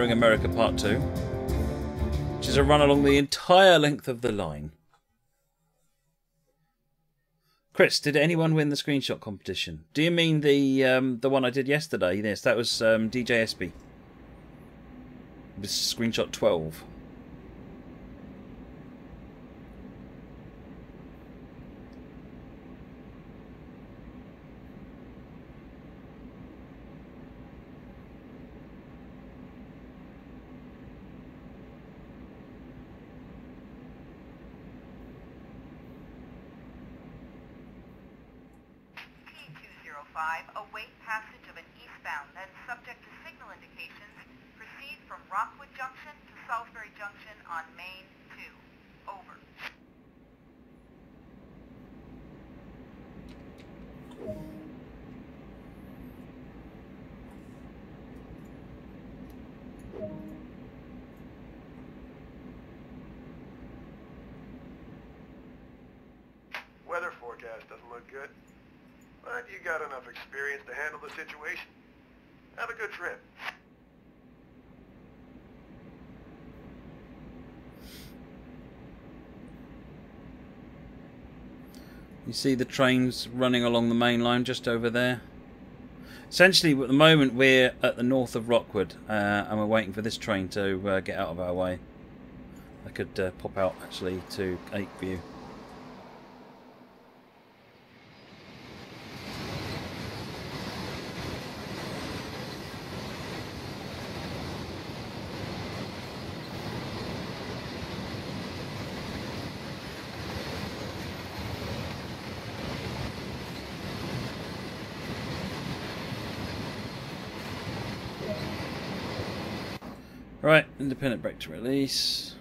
Exploring America Part 2, which is a run along the entire length of the line. Chris, did anyone win the screenshot competition? Do you mean the one I did yesterday? Yes, that was DJ Espy. It was screenshot 12. Await passage of an eastbound that is subject to signal indications. Proceed from Rockwood Junction to Salisbury Junction on Main 2. Over. Weather forecast doesn't look good. But you got enough experience to handle the situation. Have a good trip. You see the trains running along the main line just over there. Essentially, at the moment, we're at the north of Rockwood, and we're waiting for this train to get out of our way. I could pop out, actually, to 8 view. Right, independent brake to release.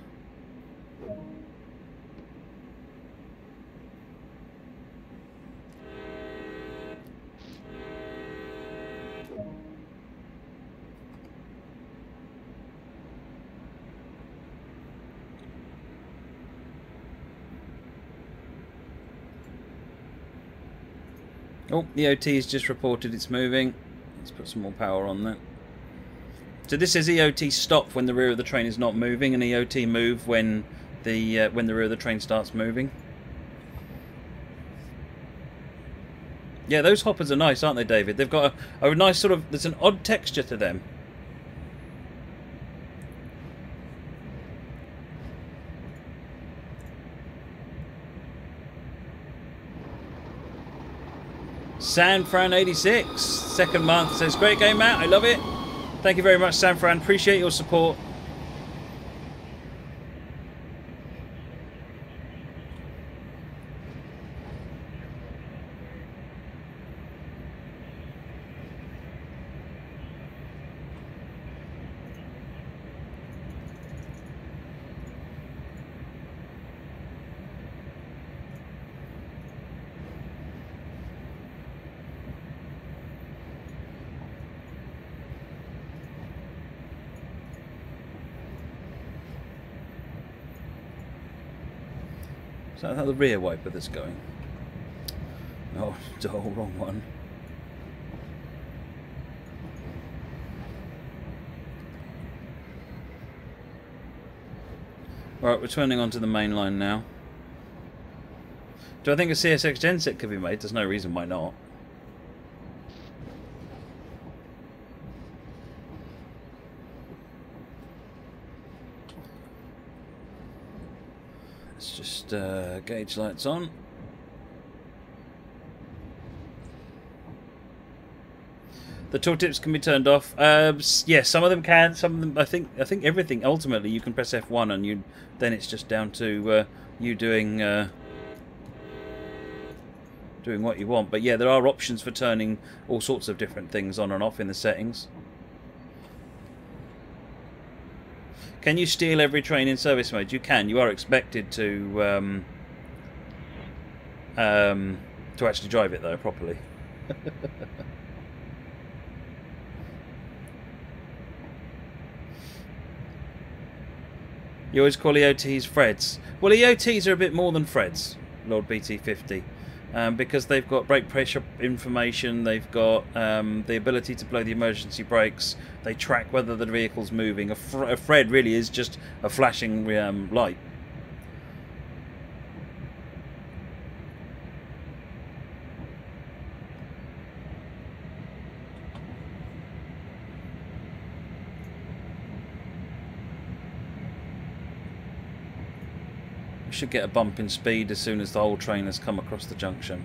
Oh, the OT has just reported it's moving. Let's put some more power on that. So this is EOT stop when the rear of the train is not moving, and EOT move when the rear of the train starts moving. Yeah, those hoppers are nice, aren't they, David? They've got a nice sort of... There's an odd texture to them. Sanfran86, second month, says, great game, Matt, I love it. Thank you very much, Sanfran. Appreciate your support. Is that the rear wiper that's going? Oh, wrong one. Right, we're turning onto the main line now. Do I think a CSX genset could be made? There's no reason why not. Let's just gauge lights on. The tooltips can be turned off. Yes, some of them can. Some of them, I think everything. Ultimately, you can press F1, and then it's just down to you doing what you want. But yeah, there are options for turning all sorts of different things on and off in the settings. Can you steal every train in service mode? You can. You are expected to actually drive it though properly. You always call EOTs Freds. Well, EOTs are a bit more than Freds, Lord BT50. because they've got brake pressure information, they've got the ability to blow the emergency brakes, they track whether the vehicle's moving. A Fred really is just a flashing light. Should get a bump in speed as soon as the whole train has come across the junction.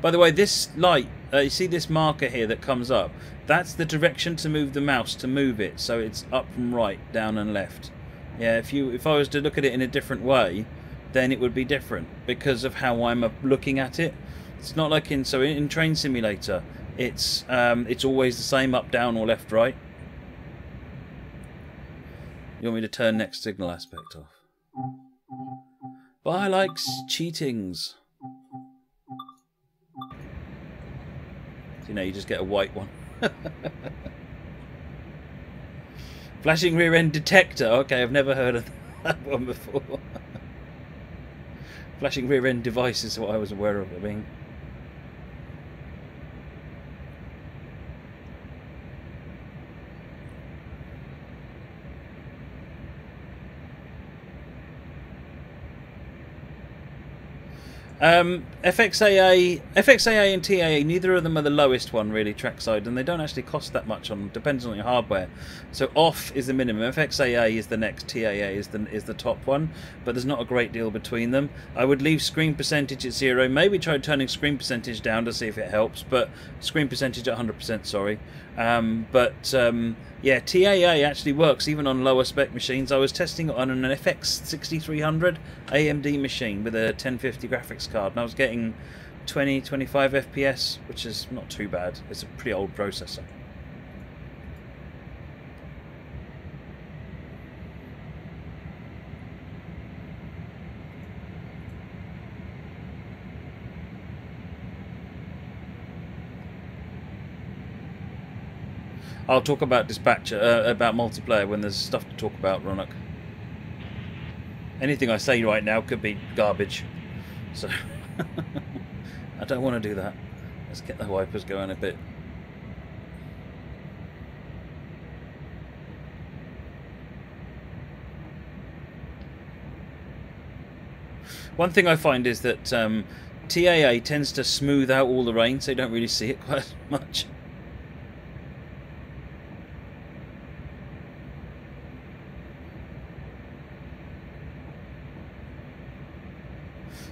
By the way, this light, you see this marker here that comes up? That's the direction to move the mouse to move it, so it's up and right, down and left. Yeah, if I was to look at it in a different way, then it would be different because of how I'm looking at it. It's not like in Train Simulator, it's always the same, up, down, or left, right. You want me to turn next signal aspect off? But I like cheatings. So, you know, you just get a white one. Flashing rear end detector. Okay, I've never heard of that one before. Flashing rear end device is what I was aware of. I mean. FXAA and TAA, neither of them are the lowest one really trackside, and they don't actually cost that much. Depends on your hardware. So off is the minimum, FXAA is the next, TAA is the top one, but there's not a great deal between them. I would leave screen percentage at 0, maybe try turning screen percentage down to see if it helps, but screen percentage at 100%, sorry. Yeah, TAA actually works even on lower spec machines. I was testing it on an FX 6300 AMD machine with a 1050 graphics card, and I was getting 20-25 FPS, which is not too bad. It's a pretty old processor. I'll talk about Dispatcher, about multiplayer when there's stuff to talk about, Ronak. Anything I say right now could be garbage. So, I don't want to do that. Let's get the wipers going a bit. One thing I find is that TAA tends to smooth out all the rain, so you don't really see it quite as much.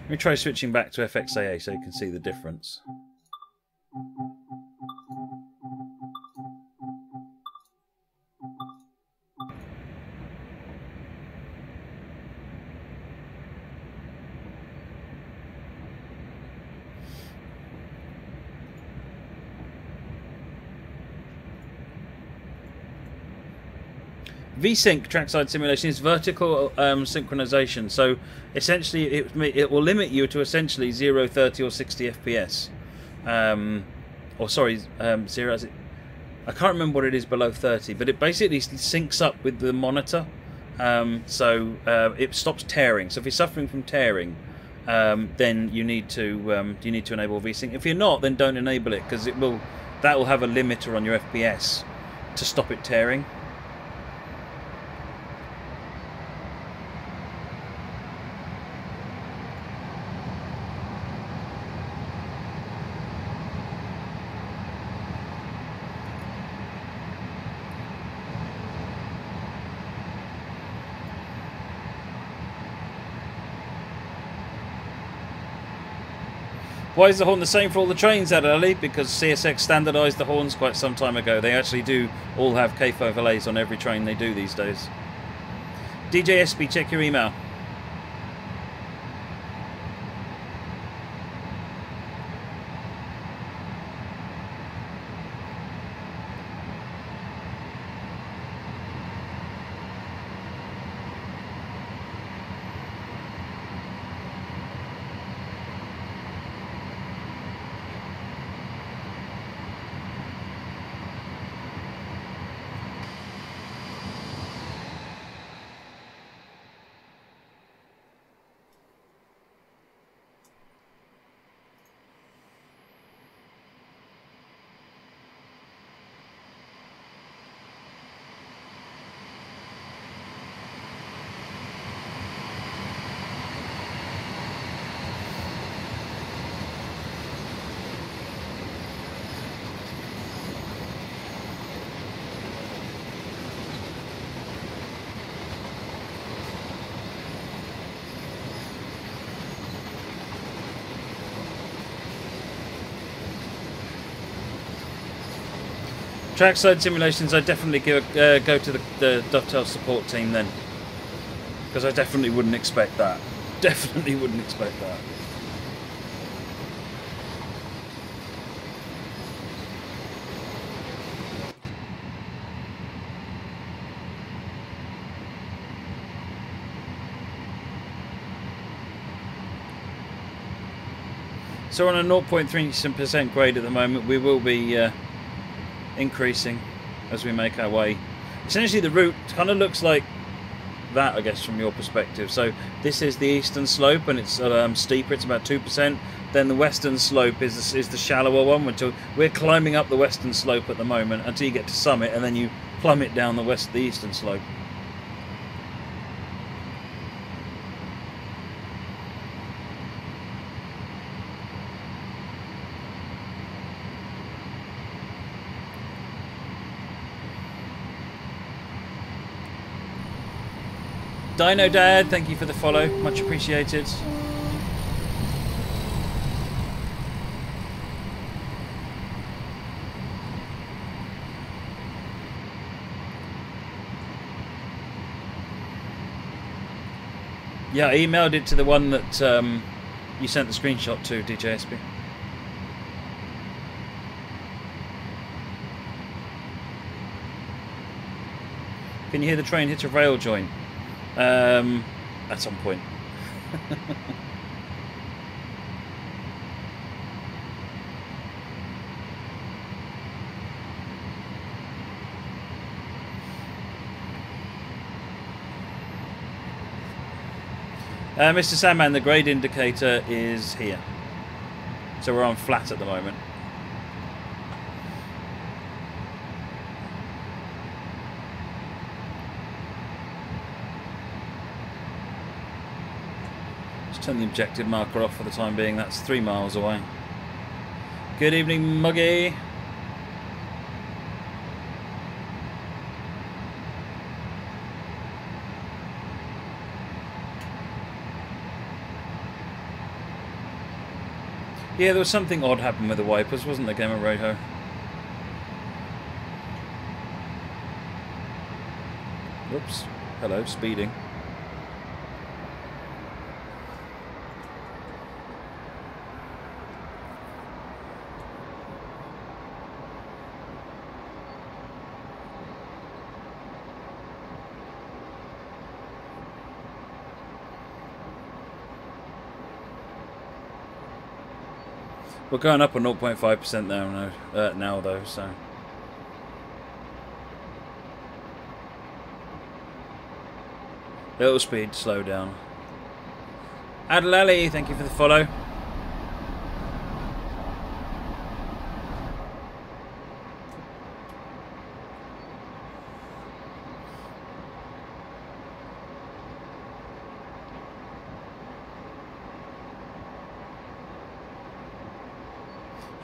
Let me try switching back to FXAA so you can see the difference. VSync trackside simulation is vertical synchronization, so essentially it will limit you to essentially 0, 30 or 60 FPS. Or sorry, 0, I can't remember what it is below 30, but it basically syncs up with the monitor, so it stops tearing. So if you're suffering from tearing, then you need to enable VSync. If you're not, then don't enable it, because that will have a limiter on your FPS to stop it tearing. Why is the horn the same for all the trains, Ali? Because CSX standardised the horns quite some time ago. They actually do all have CAFE overlays on every train they do these days. DJ SB, check your email. Trackside simulations, I definitely go to the Dovetail support team then. Because I definitely wouldn't expect that. Definitely wouldn't expect that. So on a 0.3% grade at the moment, we will be increasing as we make our way. Essentially the route kind of looks like that, I guess, from your perspective. So this is the eastern slope and it's steeper, it's about 2%. Then the western slope is the shallower one. We're climbing up the western slope at the moment until you get to summit, and then you plummet down the eastern slope. Dino Dad, thank you for the follow, much appreciated. Yeah, I emailed it to the one that you sent the screenshot to, DJSP. Can you hear the train hit a rail joint? At some point. Mr. Sandman, the grade indicator is here. So we're on flat at the moment. Turn the objective marker off for the time being. That's 3 miles away. Good evening, Muggy. Yeah, there was something odd happened with the wipers, wasn't there, Gamer Rojo? Whoops. Hello, speeding. We're going up a 0.5% now though, so. Little speed, slow down. Adlali, thank you for the follow.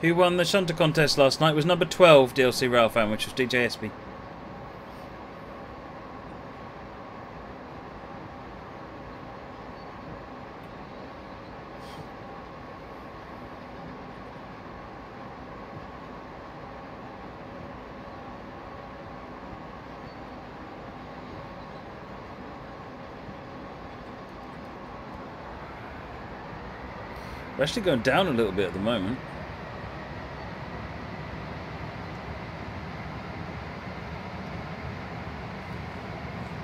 Who won the shunter contest last night was number 12 DLC Railfan, which was DJSB. We're actually going down a little bit at the moment.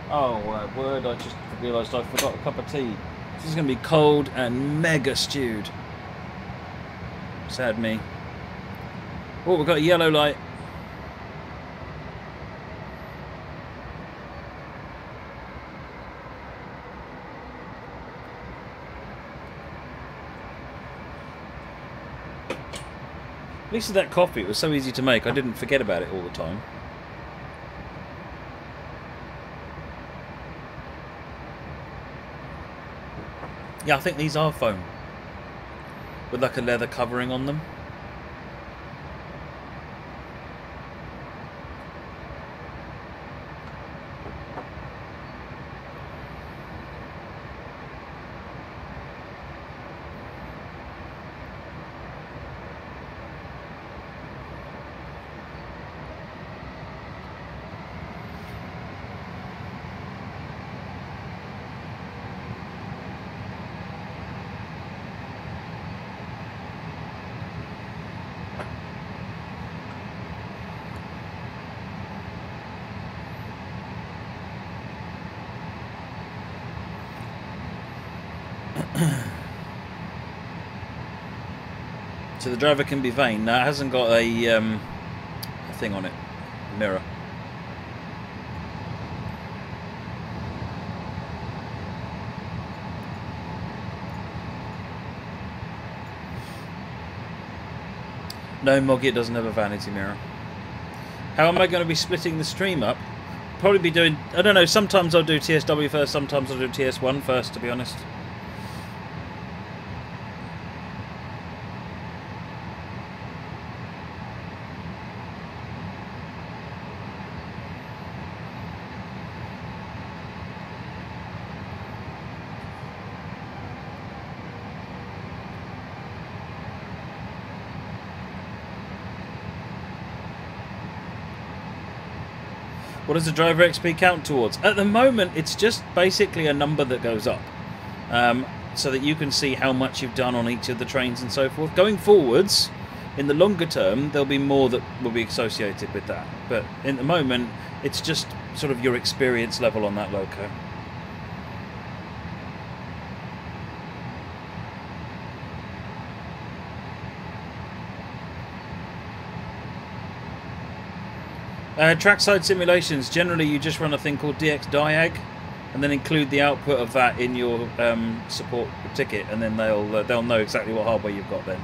Oh, word, I just realised I forgot a cup of tea. This is going to be cold and mega stewed. Sad me. Oh, we've got a yellow light. At least with that coffee, it was so easy to make, I didn't forget about it all the time. Yeah, I think these are foam. With like a leather covering on them. So the driver can be vain. Now it hasn't got a thing on it, mirror. No, Moggy, it doesn't have a vanity mirror. How am I going to be splitting the stream up? Probably be doing, I don't know, sometimes I'll do TSW first, sometimes I'll do TS1 first, to be honest. What does the driver XP count towards? At the moment, it's just basically a number that goes up, so that you can see how much you've done on each of the trains and so forth. Going forwards, in the longer term, there'll be more that will be associated with that. But in the moment, it's just sort of your experience level on that loco. Trackside simulations, generally you just run a thing called DX Diag and then include the output of that in your support ticket, and then they'll know exactly what hardware you've got then.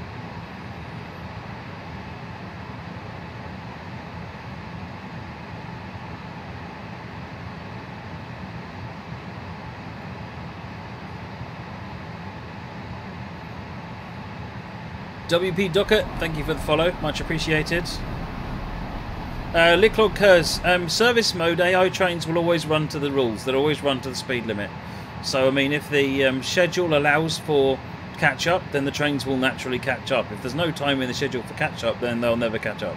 WP Docket, thank you for the follow, much appreciated. Licklog Kers, service mode, AI trains will always run to the rules. They'll always run to the speed limit. So, I mean, if the schedule allows for catch-up, then the trains will naturally catch up. If there's no time in the schedule for catch-up, then they'll never catch up.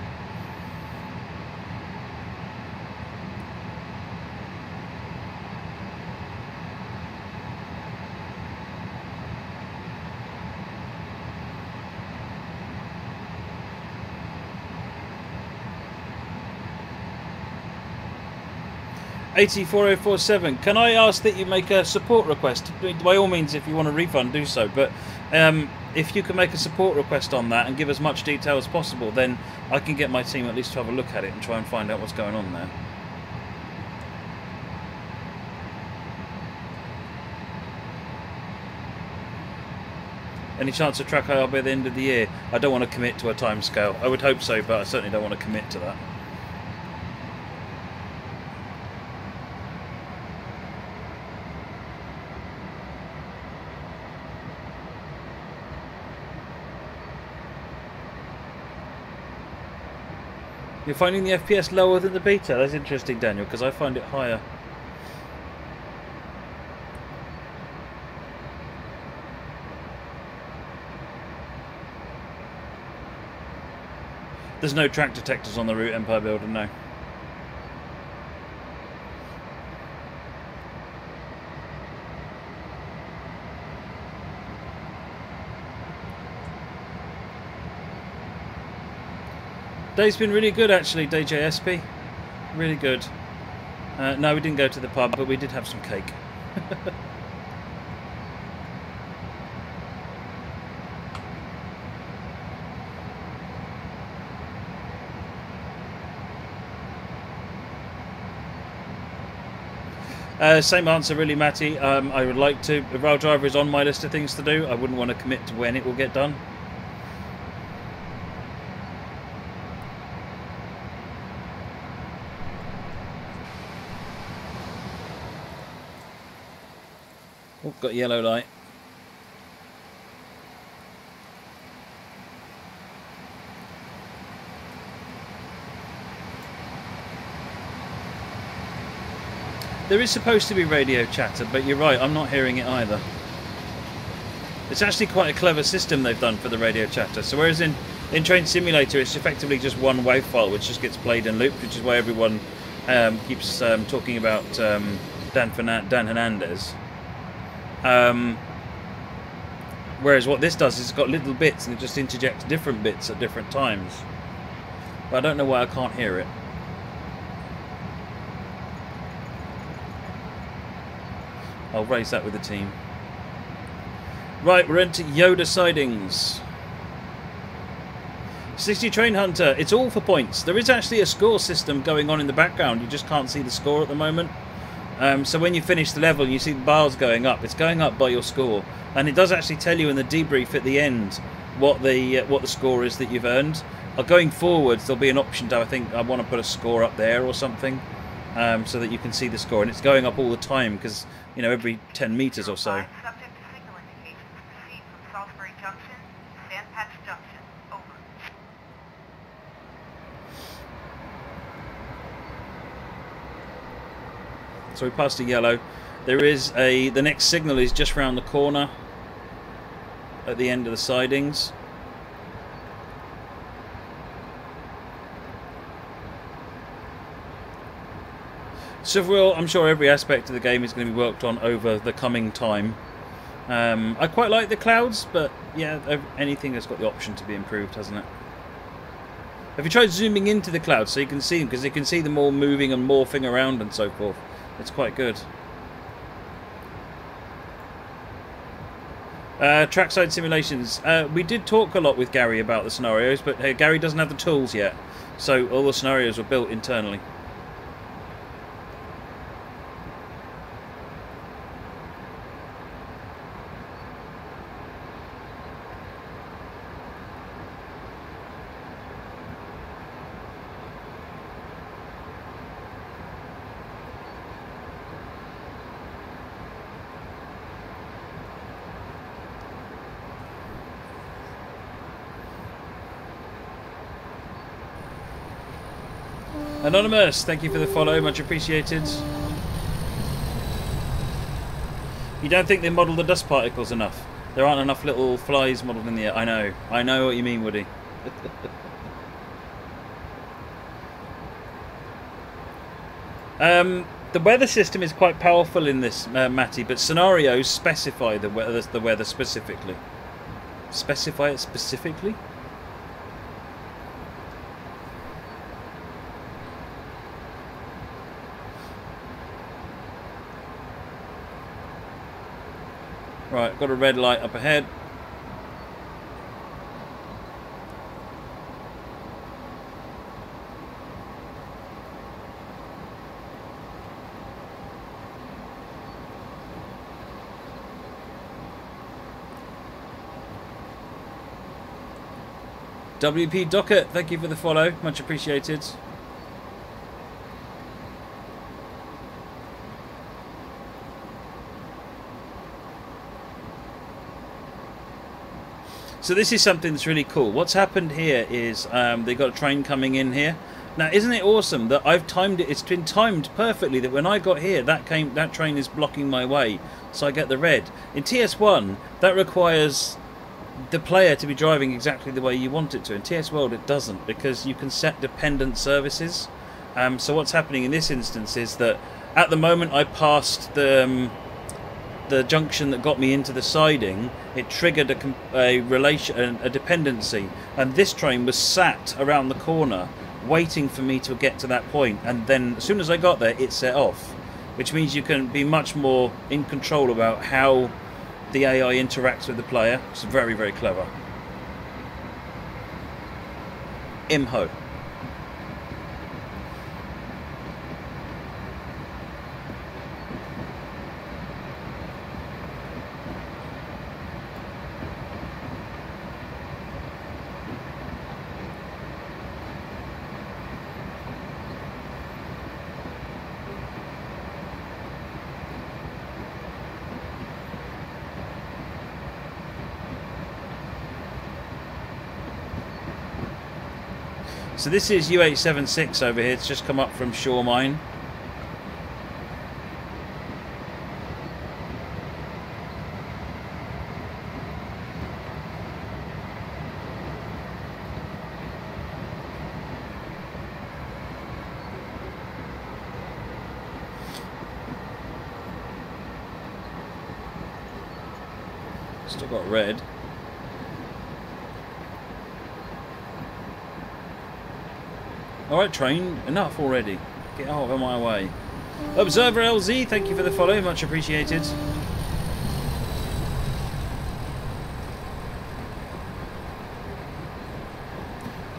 $804047. Can I ask that you make a support request? By all means, if you want a refund, do so. But if you can make a support request on that and give as much detail as possible, then I can get my team at least to have a look at it and try and find out what's going on there. Any chance of track IR by the end of the year? I don't want to commit to a time scale. I would hope so, but I certainly don't want to commit to that. You're finding the FPS lower than the beta? That's interesting, Daniel, because I find it higher. There's no track detectors on the route, Empire Builder, no. Day's been really good actually, DJSP. Really good. No, we didn't go to the pub, but we did have some cake. Same answer really, Matty. I would like to. The rail driver is on my list of things to do. I wouldn't want to commit to when it will get done. Oh, got yellow light. There is supposed to be radio chatter, but you're right, I'm not hearing it either. It's actually quite a clever system they've done for the radio chatter. So whereas in Train Simulator it's effectively just one wave file which just gets played and looped, which is why everyone keeps talking about Dan Hernandez. Whereas what this does is it's got little bits and it just interjects different bits at different times. But I don't know why I can't hear it. I'll raise that with the team. Right, we're into Yoda sidings. 60 Train Hunter, it's all for points. There is actually a score system going on in the background. You just can't see the score at the moment. So when you finish the level, you see the bars going up. It's going up by your score, and it does actually tell you in the debrief at the end what the score is that you've earned. Going forwards, there'll be an option to, I think, I want to put a score up there or something, so that you can see the score, and it's going up all the time because, you know, every 10 meters or so. Subject to signal indications, proceed from Salisbury Junction to Sandpatch Junction. Over. So we passed a yellow. There is the next signal is just round the corner at the end of the sidings. Several, I'm sure every aspect of the game is going to be worked on over the coming time. I quite like the clouds, but yeah, anything has got the option to be improved, hasn't it? Have you tried zooming into the clouds so you can see them? Because you can see them all moving and morphing around and so forth. It's quite good. Trackside simulations. We did talk a lot with Gary about the scenarios, but Gary doesn't have the tools yet. So all the scenarios were built internally. Anonymous, thank you for the follow, much appreciated. You don't think they model the dust particles enough? There aren't enough little flies modelled in the air. I know what you mean, Woody. The weather system is quite powerful in this, Matty, but scenarios specify the weather specifically. Specify it specifically? Right, got a red light up ahead. WP Docket, thank you for the follow, much appreciated. So this is something that's really cool. What's happened here is they've got a train coming in here. Now, isn't it awesome that I've timed it? It's been timed perfectly that when I got here, that train is blocking my way, so I get the red. In TS1, that requires the player to be driving exactly the way you want it to. In TS World, it doesn't, because you can set dependent services. So what's happening in this instance is that at the moment I passed the junction that got me into the siding. It triggered a dependency, and this train was sat around the corner waiting for me to get to that point, and then as soon as I got there it set off, which means you can be much more in control about how the AI interacts with the player. It's very, very clever. Imho. So this is U876 over here. It's just come up from Shore Mine. Still got red. Alright train, enough already. Get out of my way. Observer LZ, thank you for the follow, much appreciated.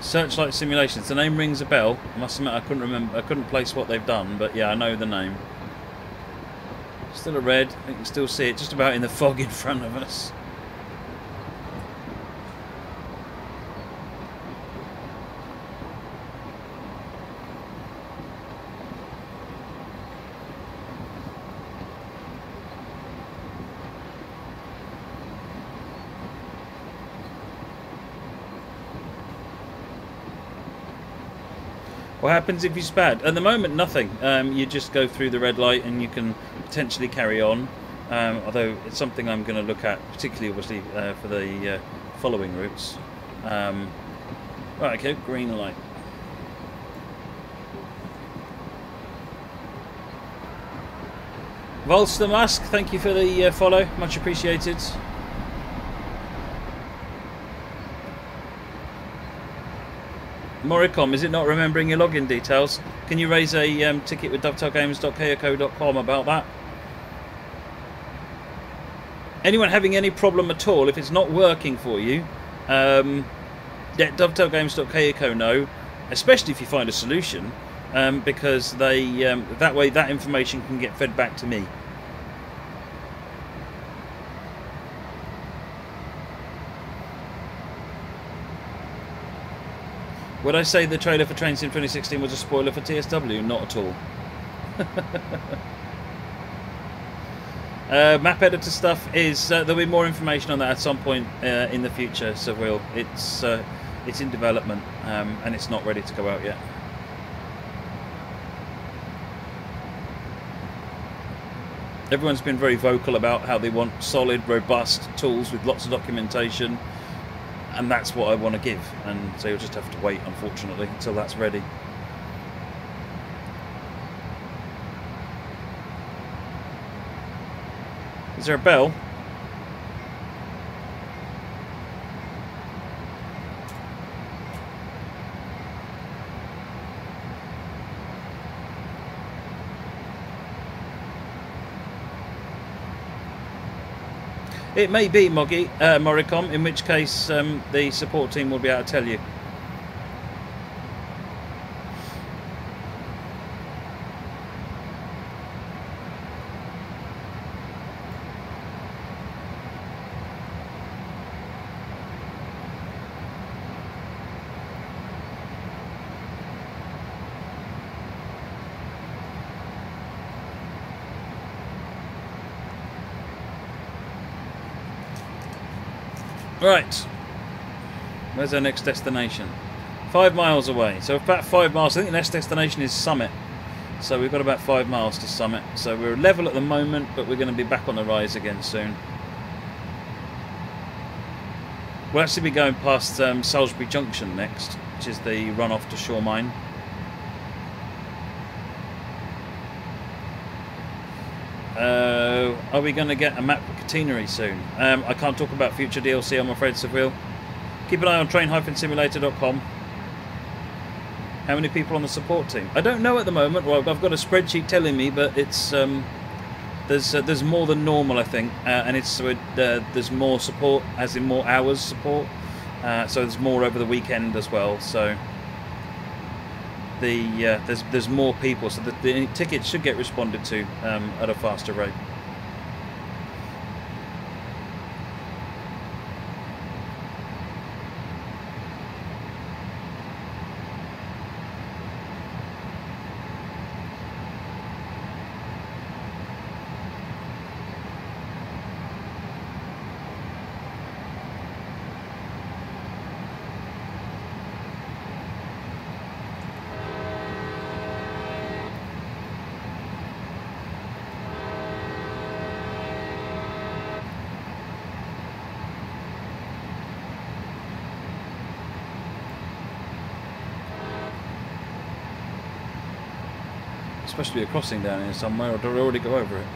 Searchlight Simulations. The name rings a bell. I must admit I couldn't remember. I couldn't place what they've done, but yeah, I know the name. Still a red. You can still see it just about in the fog in front of us. What happens if you spad? At the moment, nothing. You just go through the red light and you can potentially carry on. Although it's something I'm going to look at, particularly obviously for the following routes. Right, okay, green light. Volster Musk, thank you for the follow, much appreciated. Moricom, is it not remembering your login details? Can you raise a ticket with dovetailgames.koko.com about that? Anyone having any problem at all, if it's not working for you, let dovetailgames.koko know, especially if you find a solution, because they that way that information can get fed back to me. Would I say the trailer for Train Sim 2016 was a spoiler for TSW? Not at all. Map editor stuff is there'll be more information on that at some point in the future. So it's in development and it's not ready to go out yet. Everyone's been very vocal about how they want solid, robust tools with lots of documentation. And that's what I want to give, and so you'll just have to wait, unfortunately, until that's ready. Is there a bell? It may be Moricom, in which case the support team will be able to tell you. Right, where's our next destination? 5 miles away, so about 5 miles. I think the next destination is Summit, so we've got about 5 miles to Summit. So we're level at the moment, but we're going to be back on the rise again soon. We'll actually be going past Salisbury Junction next, which is the runoff to Shore Mine. Are we going to get a map for Catenary soon? I can't talk about future DLC, I'm afraid, Seville. Keep an eye on train-simulator.com. How many people on the support team? I don't know at the moment. Well, I've got a spreadsheet telling me, but it's there's more than normal, I think, and it's there's more support, as in more hours support. So there's more over the weekend as well. So there's more people, so the tickets should get responded to at a faster rate. Supposed to be a crossing down here somewhere, or do I already go over it?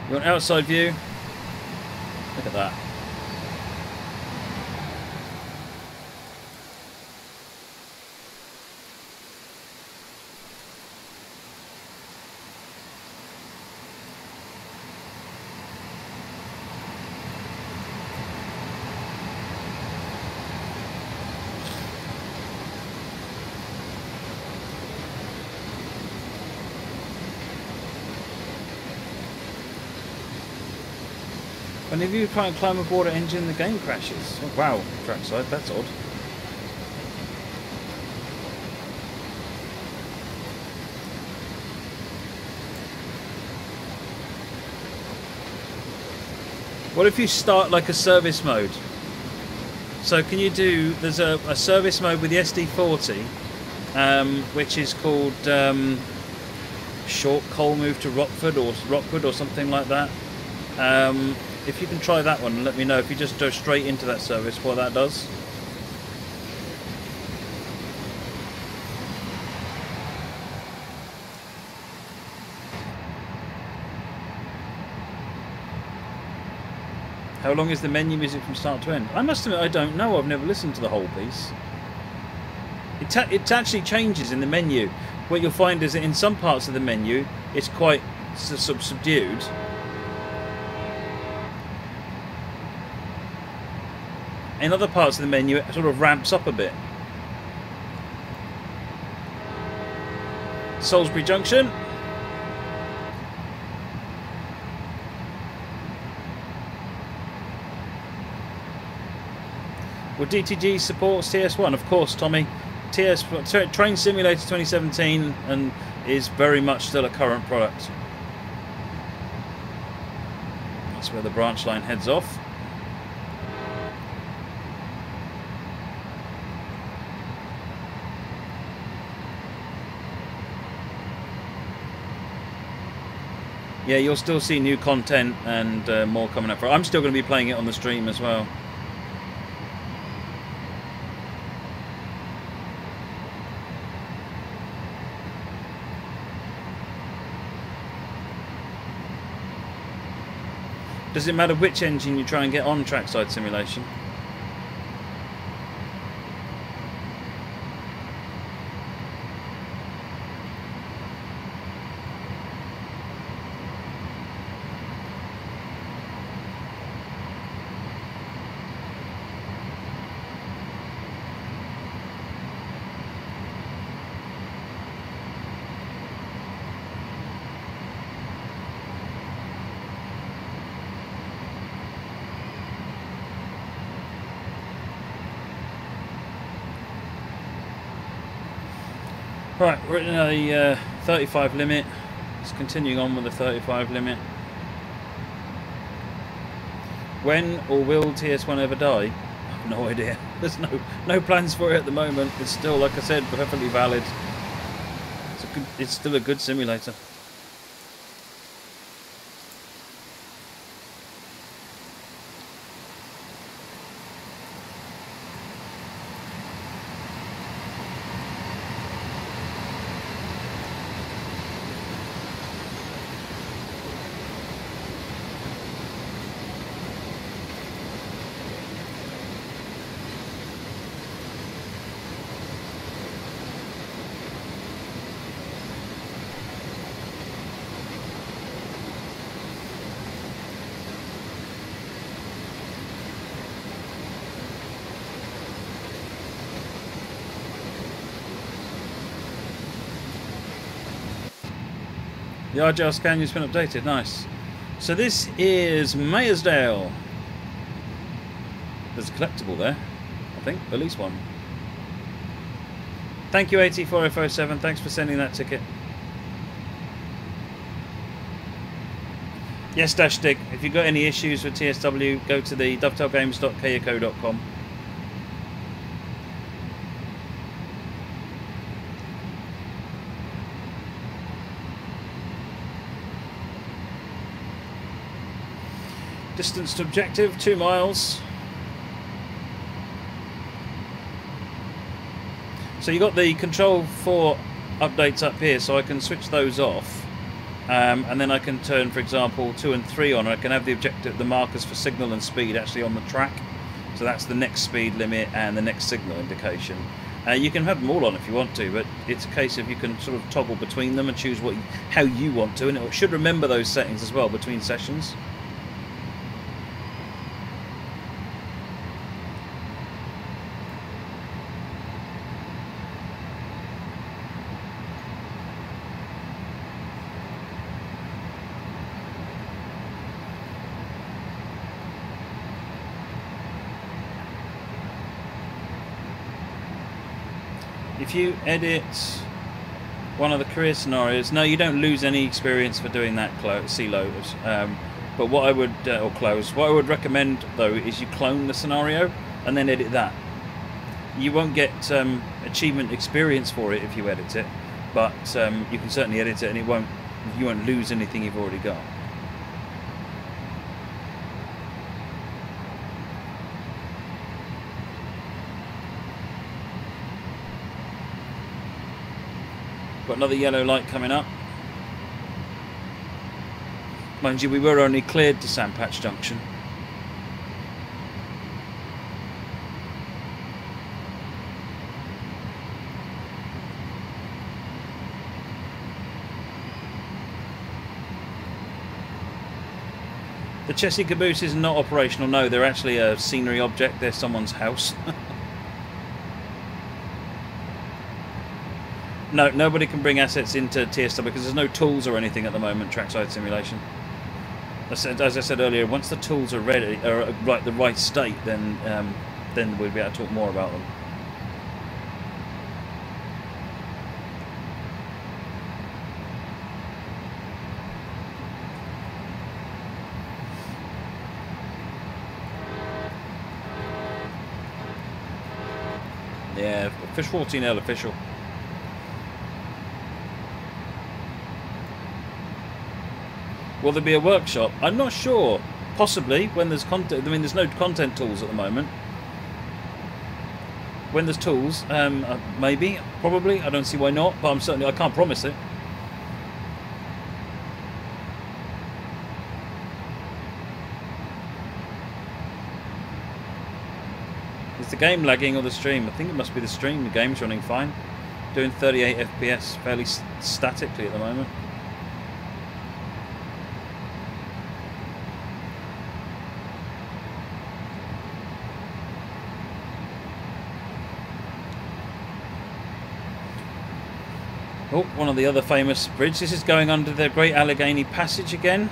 You want outside view? Look at that. Whenever you try and climb aboard an engine, the game crashes. Oh, wow, trackside, that's odd. What if you start like a service mode? So can you do, there's a service mode with the SD40, which is called Short Coal Move to Rockwood or something like that. If you can try that one, let me know if you just go straight into that service what that does. How long is the menu music from start to end? I must admit I don't know, I've never listened to the whole piece. It actually changes in the menu. What you'll find is that in some parts of the menu it's quite subdued. In other parts of the menu it sort of ramps up a bit. Salisbury Junction. Will DTG support TS1? Of course, Tommy. Train Simulator 2017 and is very much still a current product. That's where the branch line heads off. Yeah, you'll still see new content and more coming up. I'm still going to be playing it on the stream as well. Does it matter which engine you try and get on Trackside Simulation? Right, we're at a 35 limit. It's continuing on with the 35 limit. When or will TS1 ever die? I have no idea. There's no plans for it at the moment. It's still, like I said, perfectly valid. It's still a good simulator. The RGL scanner's been updated, nice. So this is Mayersdale. There's a collectible there, I think, at least one. Thank you, 84007, thanks for sending that ticket. Yes, Dash Dig, if you've got any issues with TSW, go to the dovetailgames.kayako.com. Distance to objective, 2 miles. So you got the Control 4 updates up here, so I can switch those off. And then I can turn, for example, 2 and 3 on. I can have the objective, the markers for signal and speed actually on the track. So that's the next speed limit and the next signal indication. You can have them all on if you want to, but it's a case of you can sort of toggle between them and choose how you want to, and it should remember those settings as well between sessions. If you edit one of the career scenarios, no, you don't lose any experience for doing that. C loaders. But what I would or close. What I would recommend though is you clone the scenario and then edit that. You won't get achievement experience for it if you edit it, but you can certainly edit it, and you won't lose anything you've already got. Got another yellow light coming up. Mind you, we were only cleared to Sandpatch Junction. The Chessie Caboose is not operational, no, they're actually a scenery object, they're someone's house. No, nobody can bring assets into TSW because there's no tools or anything at the moment, Trackside Simulation. As I said earlier, once the tools are ready, or the right state, then we'll be able to talk more about them. Yeah, Fish 14L official. Will there be a workshop? I'm not sure. Possibly, when there's content. I mean, there's no content tools at the moment. When there's tools, maybe, probably. I don't see why not, but I can't promise it. Is the game lagging or the stream? I think it must be the stream. The game's running fine. Doing 38 FPS fairly statically at the moment. Oh, one of the other famous bridges. This is going under the Great Allegheny Passage again.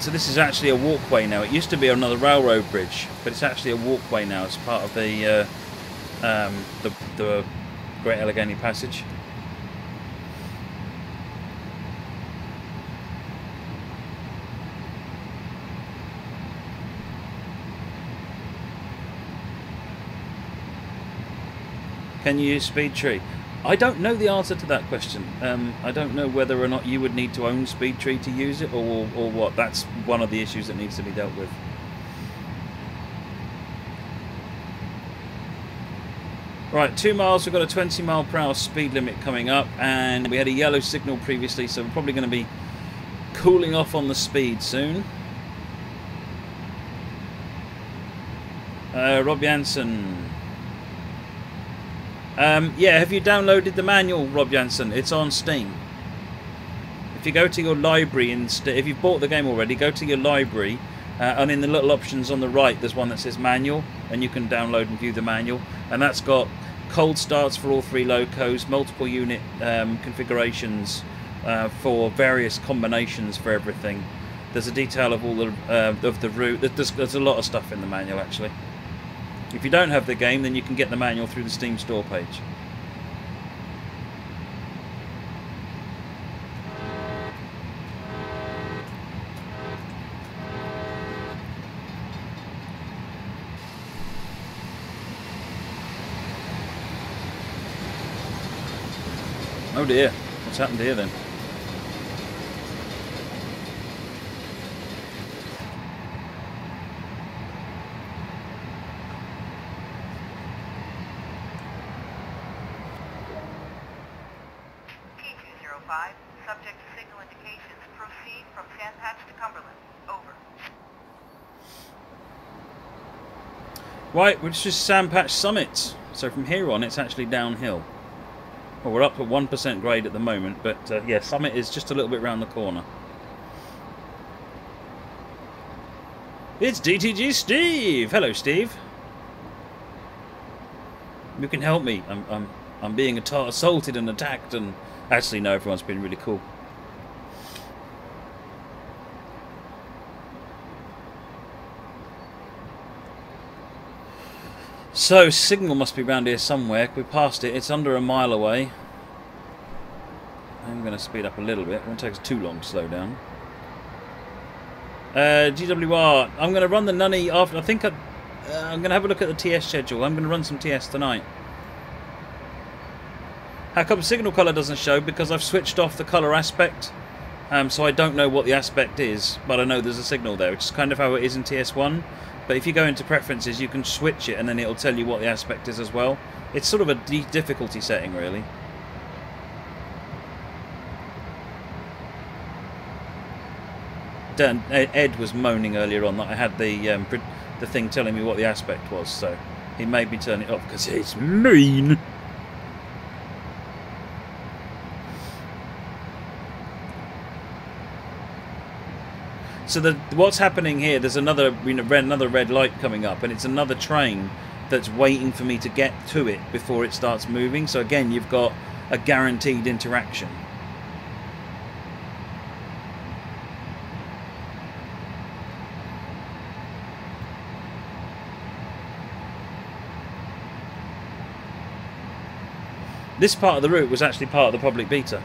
So this is actually a walkway now. It used to be another railroad bridge, but it's actually a walkway now as part of the Great Allegheny Passage. Can you use Speed Tree? I don't know the answer to that question. I don't know whether or not you would need to own Speed Tree to use it, or what. That's one of the issues that needs to be dealt with. Right, 2 miles, we've got a 20 mph speed limit coming up, and we had a yellow signal previously, so we're probably going to be cooling off on the speed soon. Rob Jansen. Yeah, have you downloaded the manual, Rob Jansen? It's on Steam. If you go to your library, if you've bought the game already, go to your library, and in the little options on the right, there's one that says manual, and you can download and view the manual. And that's got cold starts for all 3 locos, multiple unit configurations for various combinations for everything. There's a detail of all the route. There's a lot of stuff in the manual actually. If you don't have the game, then you can get the manual through the Steam store page. Oh dear, what's happened here then? Subject to signal indications. Proceed from Sandpatch to Cumberland. Over. Right, which is Sandpatch Summit. So from here on, it's actually downhill. Well, we're up at 1% grade at the moment, but yeah, Summit is just a little bit round the corner. It's DTG Steve. Hello, Steve. You can help me. I'm being assaulted and attacked, and actually, no, everyone's been really cool. So, signal must be around here somewhere. We passed it. It's under a mile away. I'm going to speed up a little bit. It won't take us too long to slow down. GWR. I'm going to run the Nunny after. I think I'm going to have a look at the TS schedule. I'm going to run some TS tonight. How come signal colour doesn't show? Because I've switched off the colour aspect. So I don't know what the aspect is, but I know there's a signal there, which is kind of how it is in TS1. But if you go into preferences, you can switch it and then it'll tell you what the aspect is as well. It's sort of a difficulty setting, really. Ed was moaning earlier on that I had the thing telling me what the aspect was, so he made me turn it off because it's mean. So what's happening here? There's another red light coming up, and it's another train that's waiting for me to get to it before it starts moving. So again, you've got a guaranteed interaction. This part of the route was actually part of the public beta.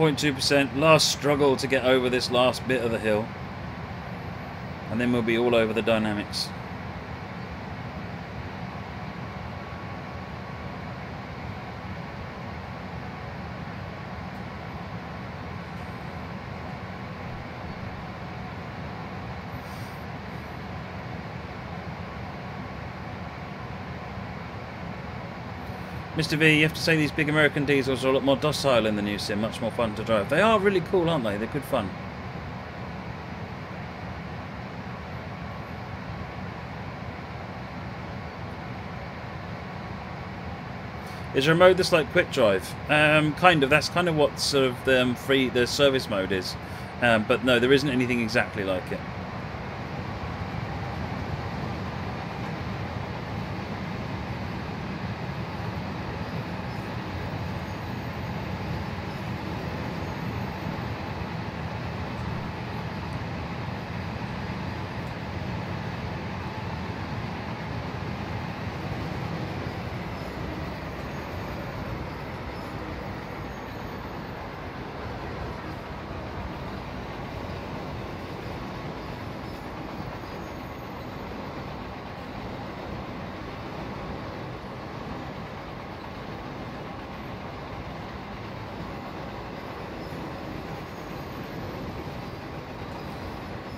%. Last struggle to get over this last bit of the hill, and then we'll be all over the dynamics. Mr. V, you have to say these big American diesels are a lot more docile in the new sim, much more fun to drive. They are really cool, aren't they? They're good fun. Is there a mode that's like quick drive? Kind of. That's kind of what sort of the service mode is. But no, there isn't anything exactly like it.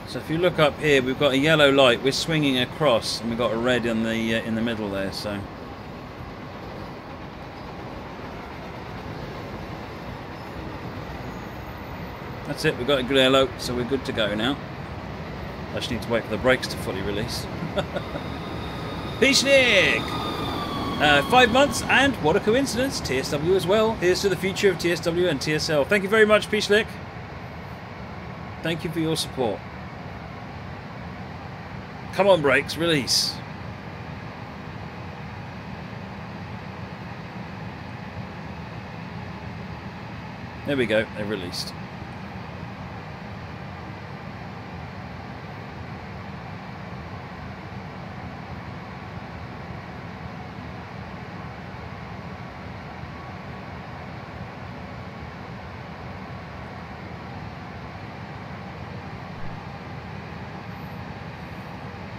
So if you look up here, we've got a yellow light. We're swinging across, and we've got a red in the middle there. So that's it. We've got a yellow, so we're good to go now. I just need to wait for the brakes to fully release. Peachnik! 5 months, and what a coincidence, TSW as well. Here's to the future of TSW and TSL. Thank you very much, Peachnik. Thank you for your support. Come on, brakes, release. There we go, they're released.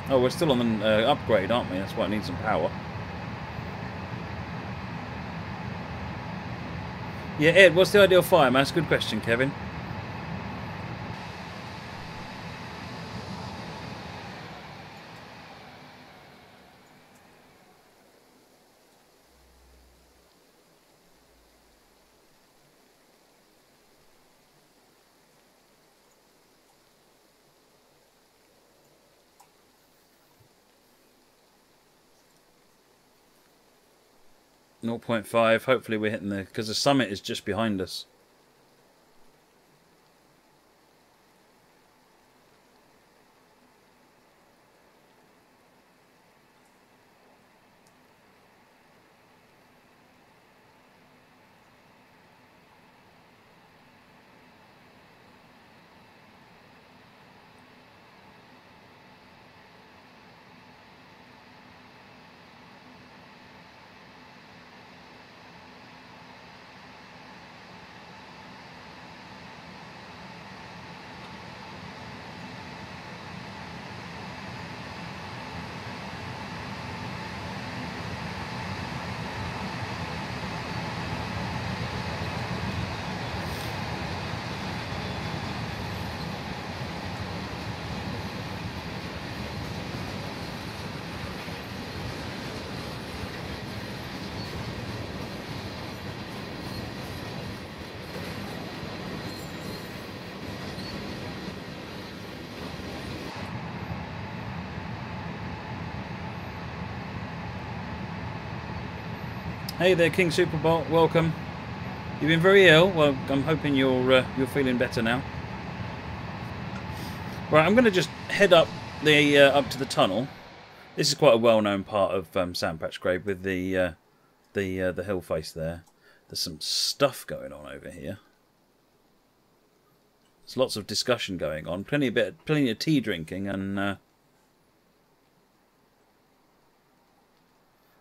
Oh, we're still on an upgrade, aren't we? That's why it needs some power. Yeah, Ed, what's the ideal fire, man? That's a good question, Kevin. 0.5. Hopefully we're hitting the... because the summit is just behind us. Hey there, King Superbolt. Welcome. You've been very ill. Well, I'm hoping you're feeling better now. Right, I'm going to just head up to the tunnel. This is quite a well-known part of Sandpatch Grave with the hill face there. There's some stuff going on over here. There's lots of discussion going on. Plenty of tea drinking and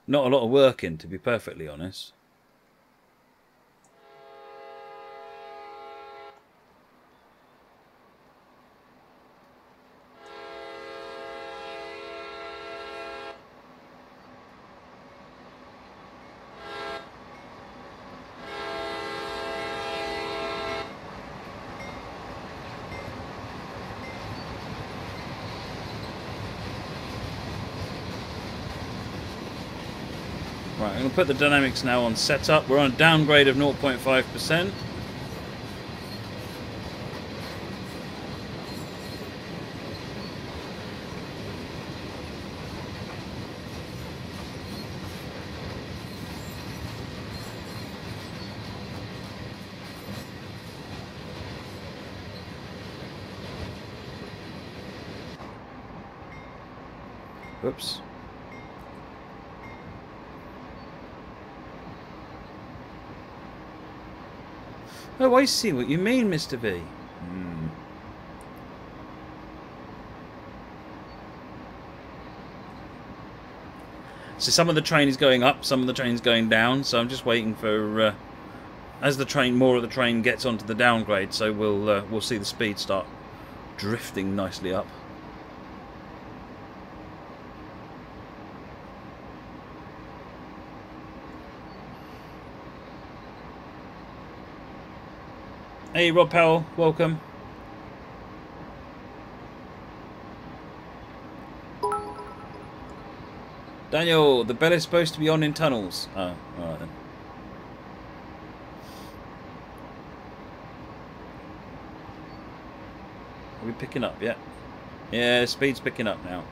not a lot of work in, to be perfectly honest. Right, I'm going to put the dynamics now on setup. We're on a downgrade of 0.5%. Oops. Oh, I see what you mean, Mr. V. So some of the train is going up, some of the train is going down. So I'm just waiting for as more of the train gets onto the downgrade. So we'll see the speed start drifting nicely up. Hey, Rob Powell, welcome. Daniel, the bell is supposed to be on in tunnels. Oh, alright then. Are we picking up yet? Yeah, speed's picking up now.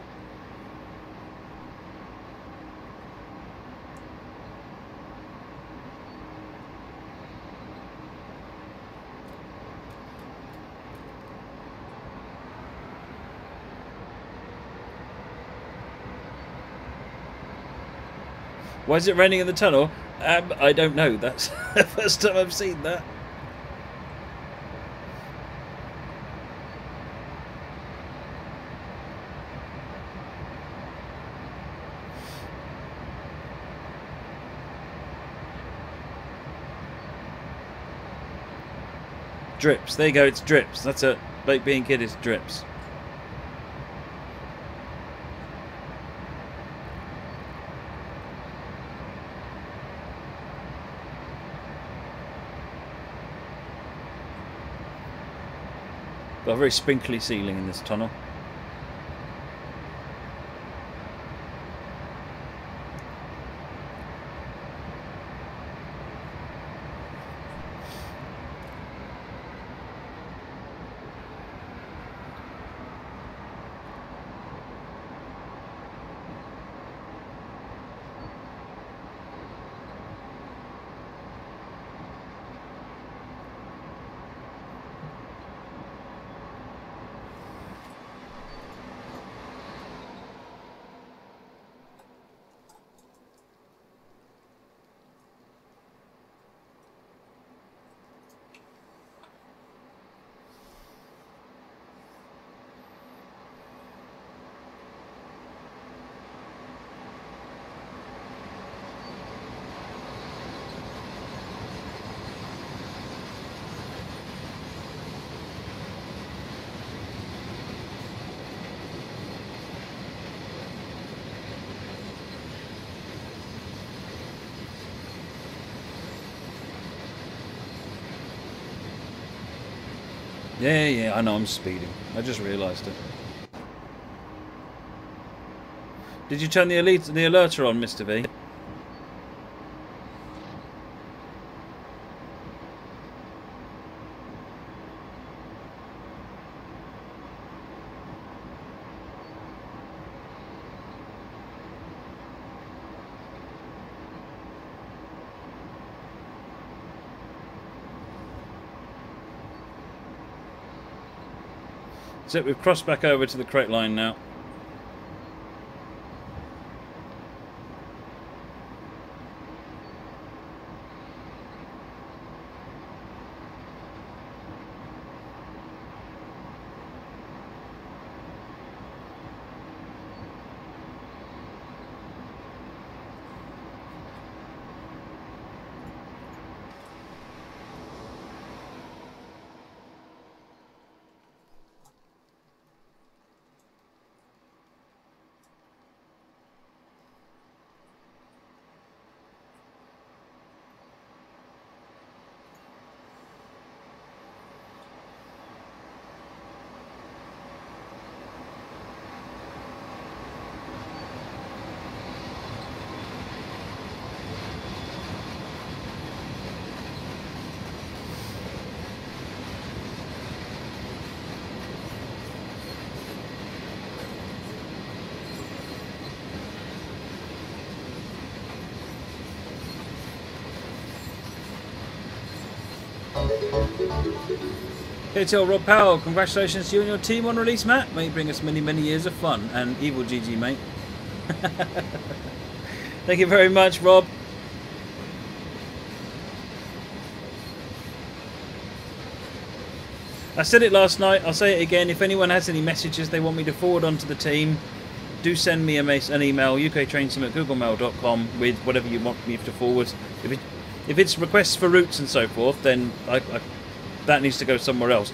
Why is it raining in the tunnel? I don't know. That's the first time I've seen that. Drips. There you go. It's drips. That's it. Baked bean kid is drips. Got a very sprinkly ceiling in this tunnel. Yeah, I know I'm speeding. I just realised it. Did you turn the alerter on, Mr. V? So we've crossed back over to the correct line now. Okay, tell Rob Powell, congratulations to you and your team on release, Matt. May it bring us many, many years of fun. And evil GG, mate. Thank you very much, Rob. I said it last night, I'll say it again. If anyone has any messages they want me to forward on to the team, do send me an email, uktrainsim@googlemail.com, with whatever you want me to forward. If it's requests for routes and so forth, then that needs to go somewhere else.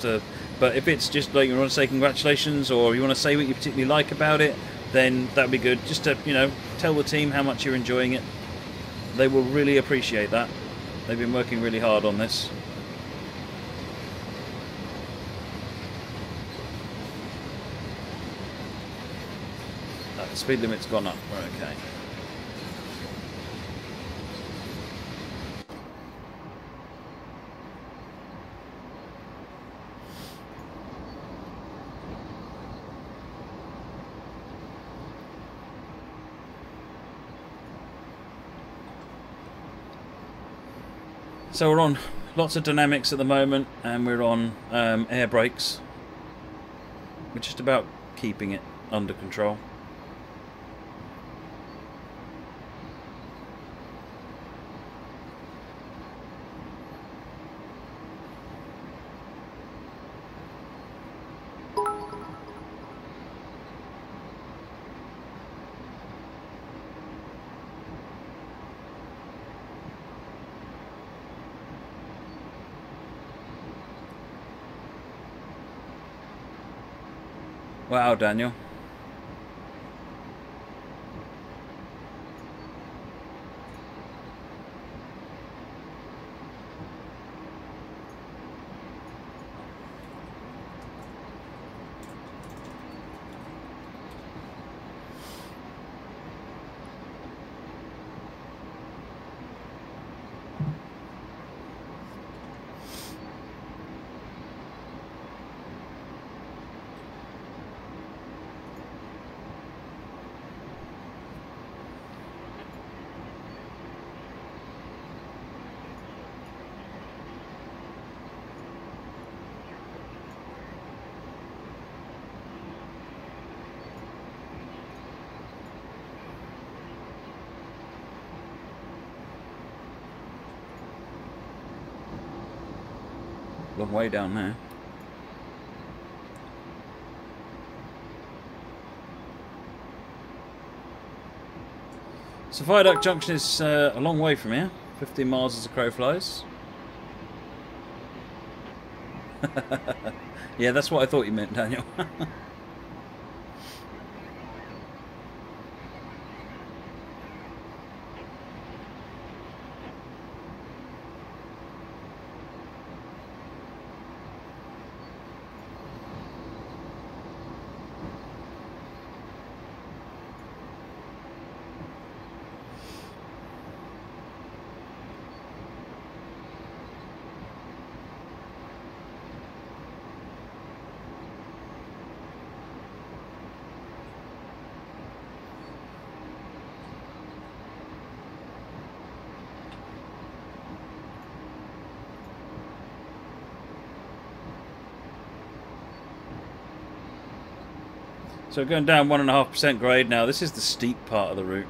But if it's just like you want to say congratulations, or you want to say what you particularly like about it, then that'd be good. Just to, you know, tell the team how much you're enjoying it. They will really appreciate that. They've been working really hard on this. The speed limit's gone up. We're okay. So we're on lots of dynamics at the moment, and we're on air brakes. We're just about keeping it under control. Wow, Daniel. Long way down there. So Viaduct Junction is a long way from here. 15 miles as a crow flies. Yeah, that's what I thought you meant, Daniel. So we're going down 1.5% grade now. This is the steep part of the route.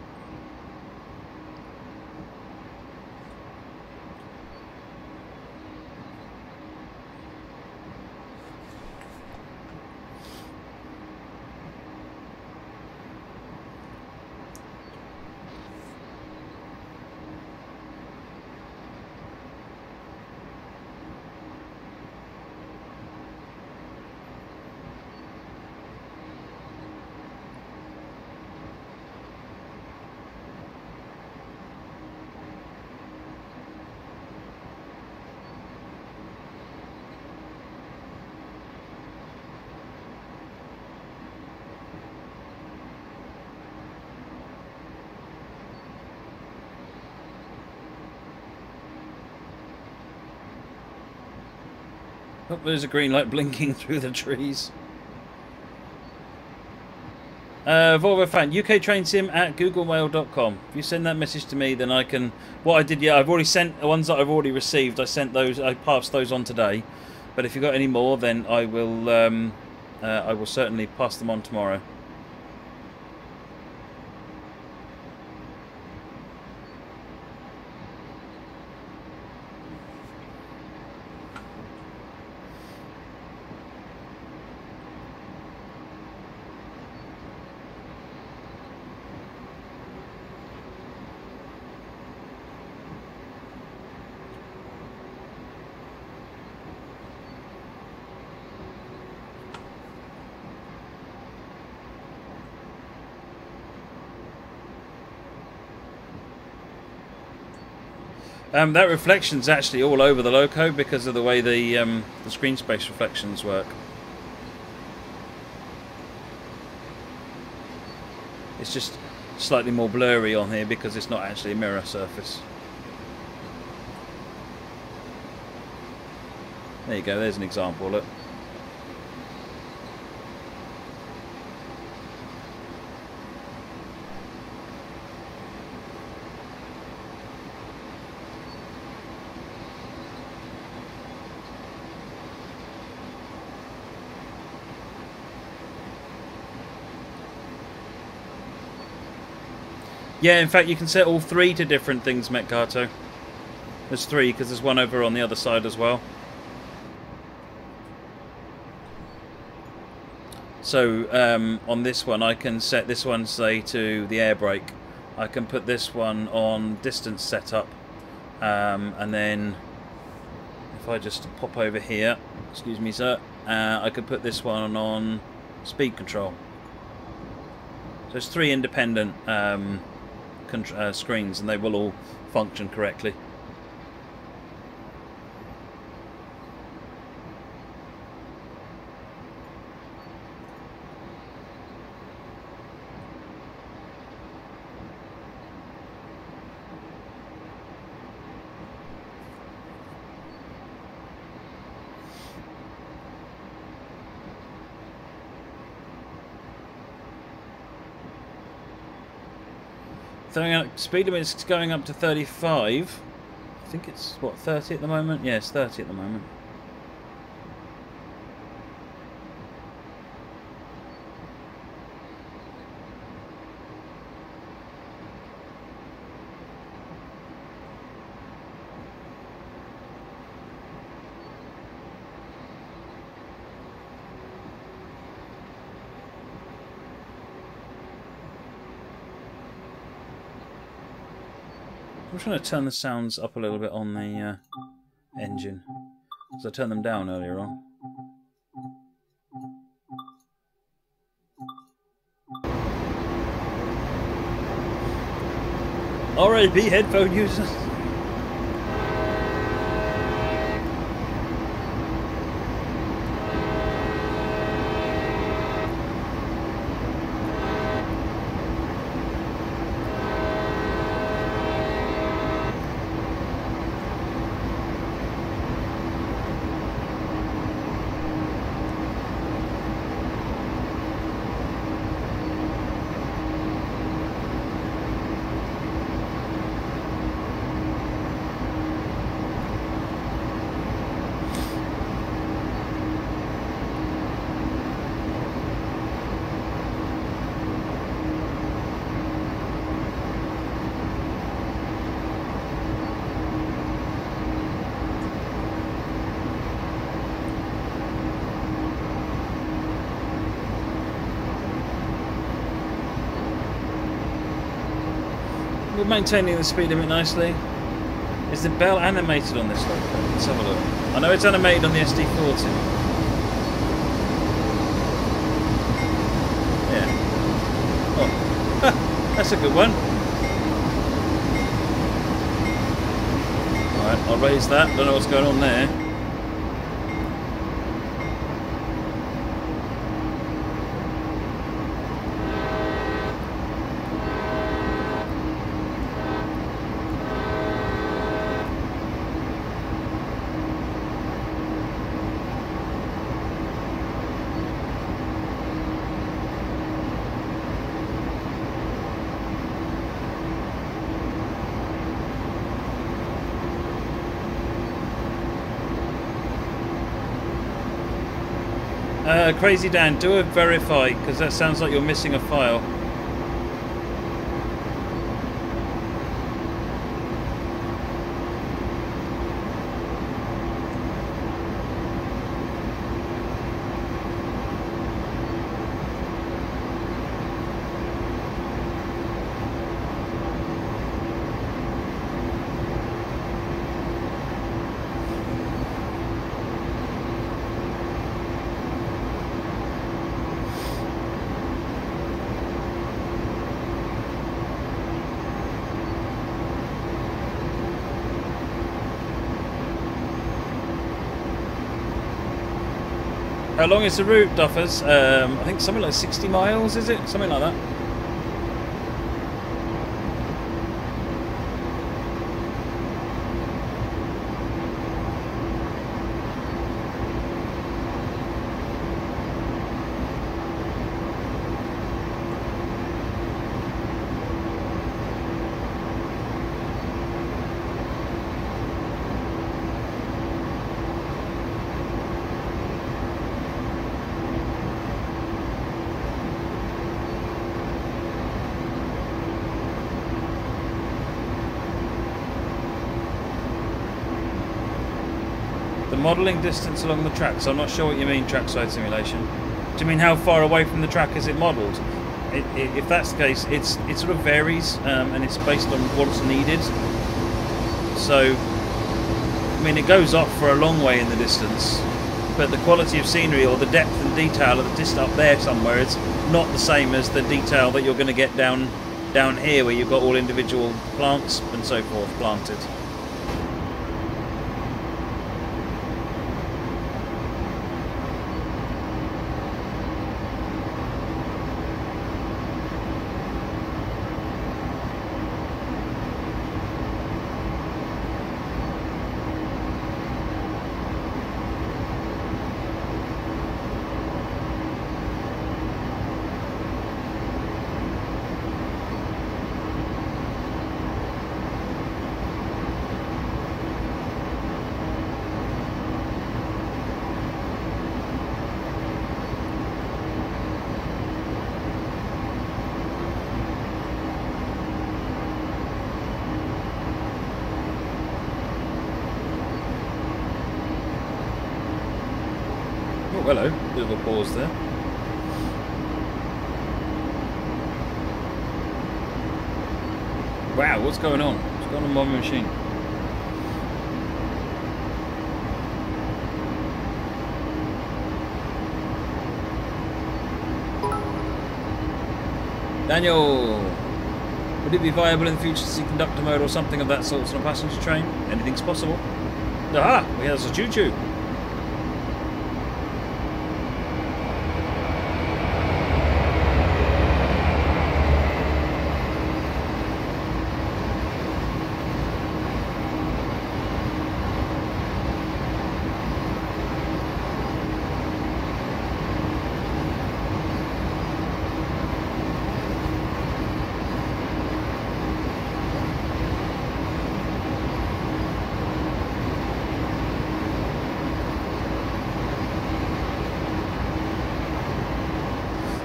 Oh, there's a green light blinking through the trees. Volvo fan, uktrainsim@googlemail.com. If you send that message to me, then I can... What I did, yeah, I've already sent the ones that I've already received. I sent those, I passed those on today. But if you've got any more, then I will certainly pass them on tomorrow. That reflection's actually all over the loco because of the way the screen space reflections work. It's just slightly more blurry on here because it's not actually a mirror surface. There you go, there's an example, look. Yeah, in fact, you can set all three to different things, Metcato. There's three, because there's one over on the other side as well. So, on this one, I can set this one, say, to the air brake. I can put this one on distance setup. And then, if I just pop over here, excuse me, sir, I could put this one on speed control. So it's three independent screens, and they will all function correctly. Speed limit's going up to 35. I think it's, what, 30 at the moment? Yes, 30 at the moment. I'm trying to turn the sounds up a little bit on the engine, because I turned them down earlier on. RAB headphone users. we're maintaining the speed limit nicely. Is the bell animated on this loco? Let's have a look. I know it's animated on the SD40. Yeah. Oh, that's a good one. Alright, I'll raise that. Don't know what's going on there. Crazy Dan, do a verify, because that sounds like you're missing a file. How long is the route, Duffers? I think something like 60 miles, is it? Something like that. Modelling distance along the track, so I'm not sure what you mean, trackside simulation. Do you mean how far away from the track is it modelled? If that's the case, it sort of varies, and it's based on what's needed. So, I mean, it goes up for a long way in the distance, but the quality of scenery or the depth and detail of the just up there somewhere is not the same as the detail that you're going to get down here, where you've got all individual plants and so forth planted. Hello, bit of a pause there. Wow, what's going on? What's going on with my machine? Daniel, would it be viable in the future to see conductor mode or something of that sort on a passenger train? Anything's possible. Aha, we have a choo-choo.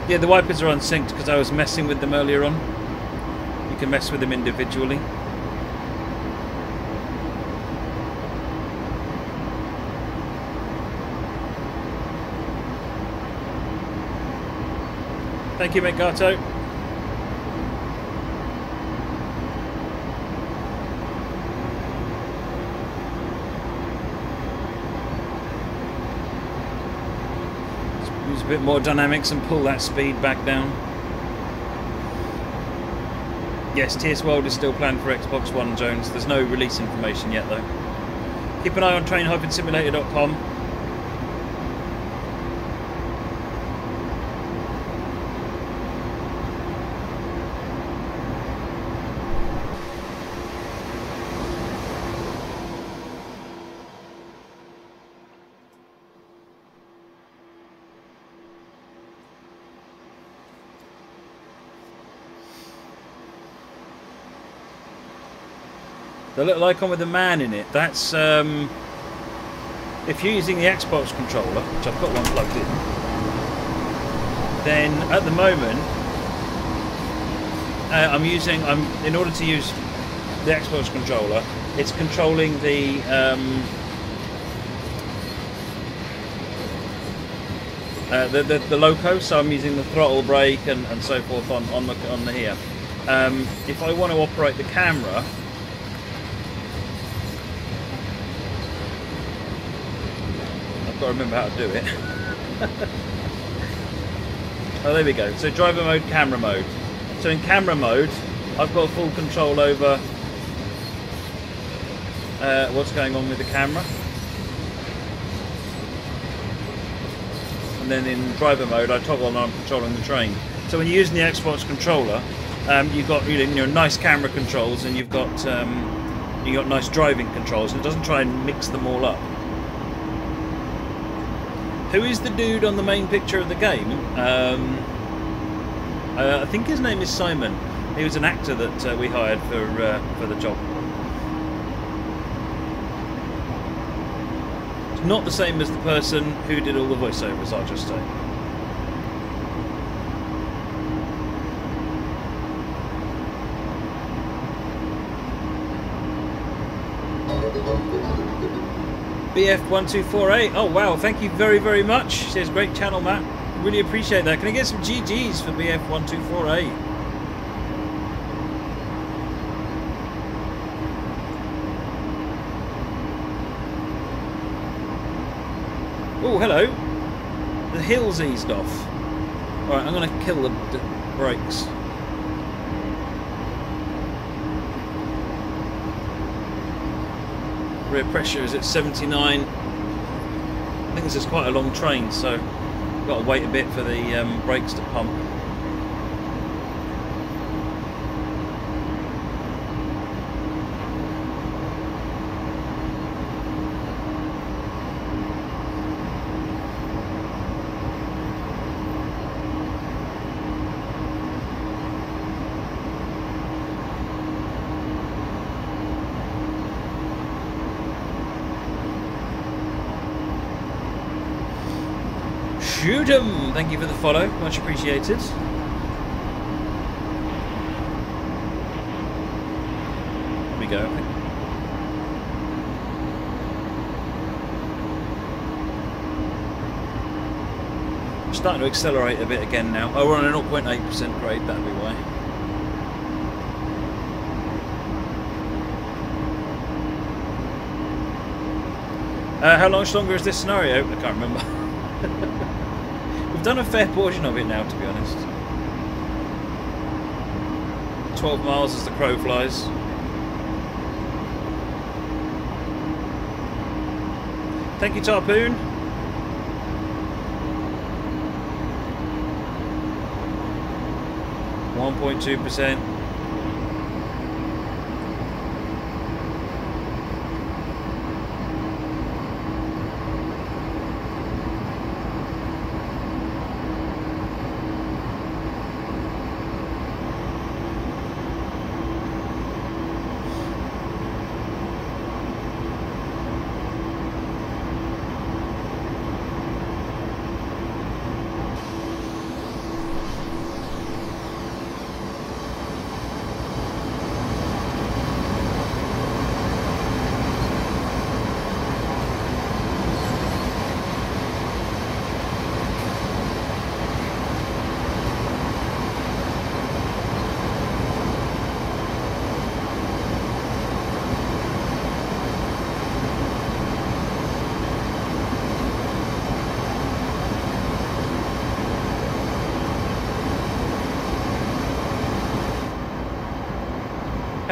Yeah, the wipers are unsynced because I was messing with them earlier on. You can mess with them individually. Thank you, Megato. Use a bit more dynamics and pull that speed back down. Yes, TS World is still planned for Xbox One, Jones. There's no release information yet, though. Keep an eye on train-simulator.com. The little icon with the man in it, that's if you're using the Xbox controller, which I've got one plugged in, then at the moment in order to use the Xbox controller, it's controlling the loco, so I'm using the throttle brake and so forth on the here. If I want to operate the camera, I've got to remember how to do it. Oh, there we go. So driver mode, camera mode. So in camera mode, I've got full control over what's going on with the camera. And then in driver mode, I toggle on I'm controlling the train. So when you're using the Xbox controller, you've got nice camera controls, and you've got nice driving controls, and it doesn't try and mix them all up. Who is the dude on the main picture of the game? I think his name is Simon. He was an actor that we hired for the job. It's not the same as the person who did all the voiceovers, I'll just say. BF1248. Oh wow, thank you very, very much. Says great channel, Matt. Really appreciate that. Can I get some GGs for BF1248? Oh, hello. The hill's eased off. Alright, I'm going to kill the brakes. Rear pressure is at 79. I think this is quite a long train, so I've got to wait a bit for the brakes to pump. Shoot 'em! Thank you for the follow, much appreciated. Here we go. I'm starting to accelerate a bit again now. Oh, we're on a 0.8% grade, that'll be why. How much longer is this scenario? I can't remember. We've done a fair portion of it now, to be honest. 12 miles as the crow flies. Thank you, Tarpoon. %.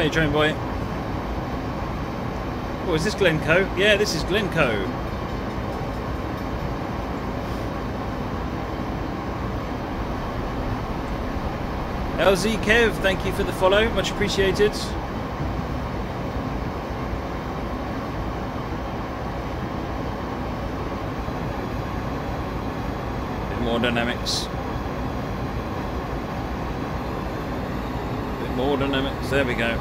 Hey, train boy. Oh, is this Glencoe? Yeah, this is Glencoe. LZ Kev, thank you for the follow. Much appreciated. Bit more dynamics. Bit more dynamics. There we go.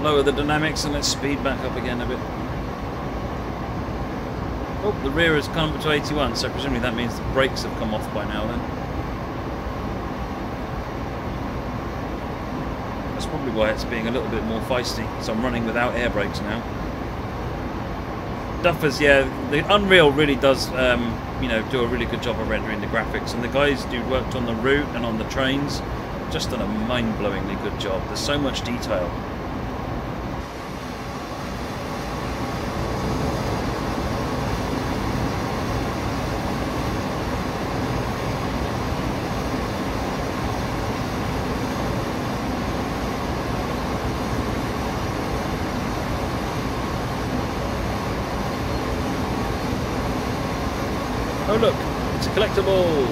Lower the dynamics and let's speed back up again a bit. Oh, the rear has come up to 81, so presumably that means the brakes have come off by now then. That's probably why it's being a little bit more feisty, so I'm running without air brakes now. Duffers, yeah, the Unreal really does, you know, do a really good job of rendering the graphics, and the guys who worked on the route and on the trains just done a mind-blowingly good job. There's so much detail. Oh look, it's a collectible!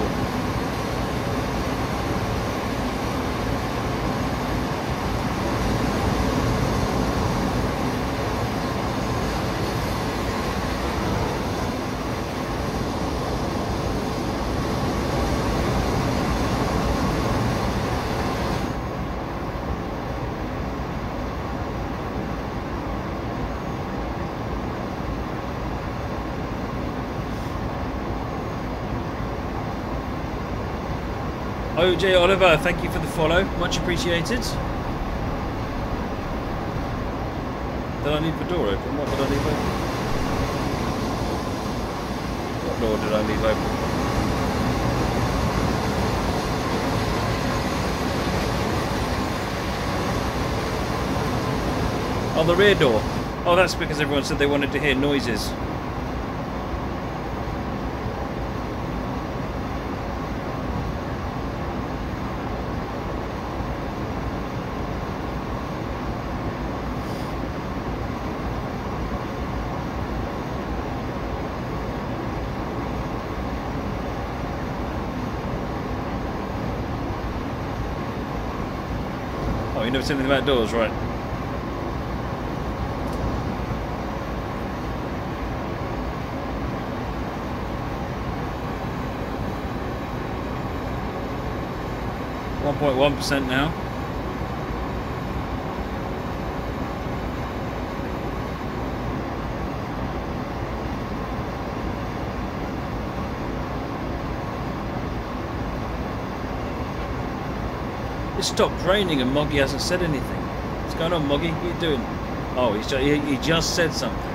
OJ Oliver, thank you for the follow, much appreciated. Did I leave the door open? What did I leave open? What door did I leave open? Oh, the rear door. Oh, that's because everyone said they wanted to hear noises. Oh, you never seen anything about doors, right? .1% now. It stopped raining and Moggy hasn't said anything. What's going on, Moggy? What are you doing? Oh, he just said something.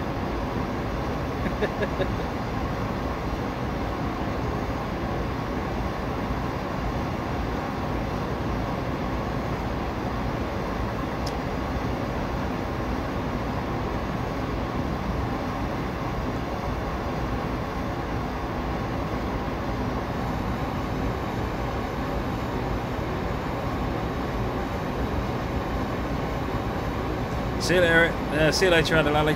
See you later, Adalali.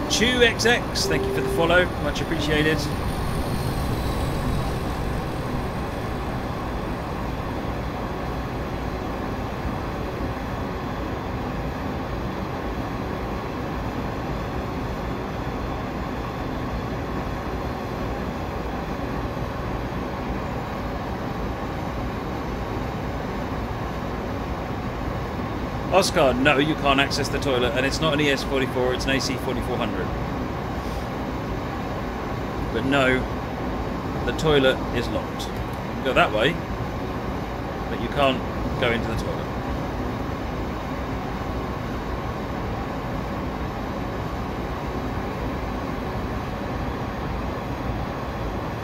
ChewXX, thank you for the follow, much appreciated. Oscar, no, you can't access the toilet, and it's not an ES44, it's an AC4400. But no, the toilet is locked. You can go that way, but you can't go into the toilet.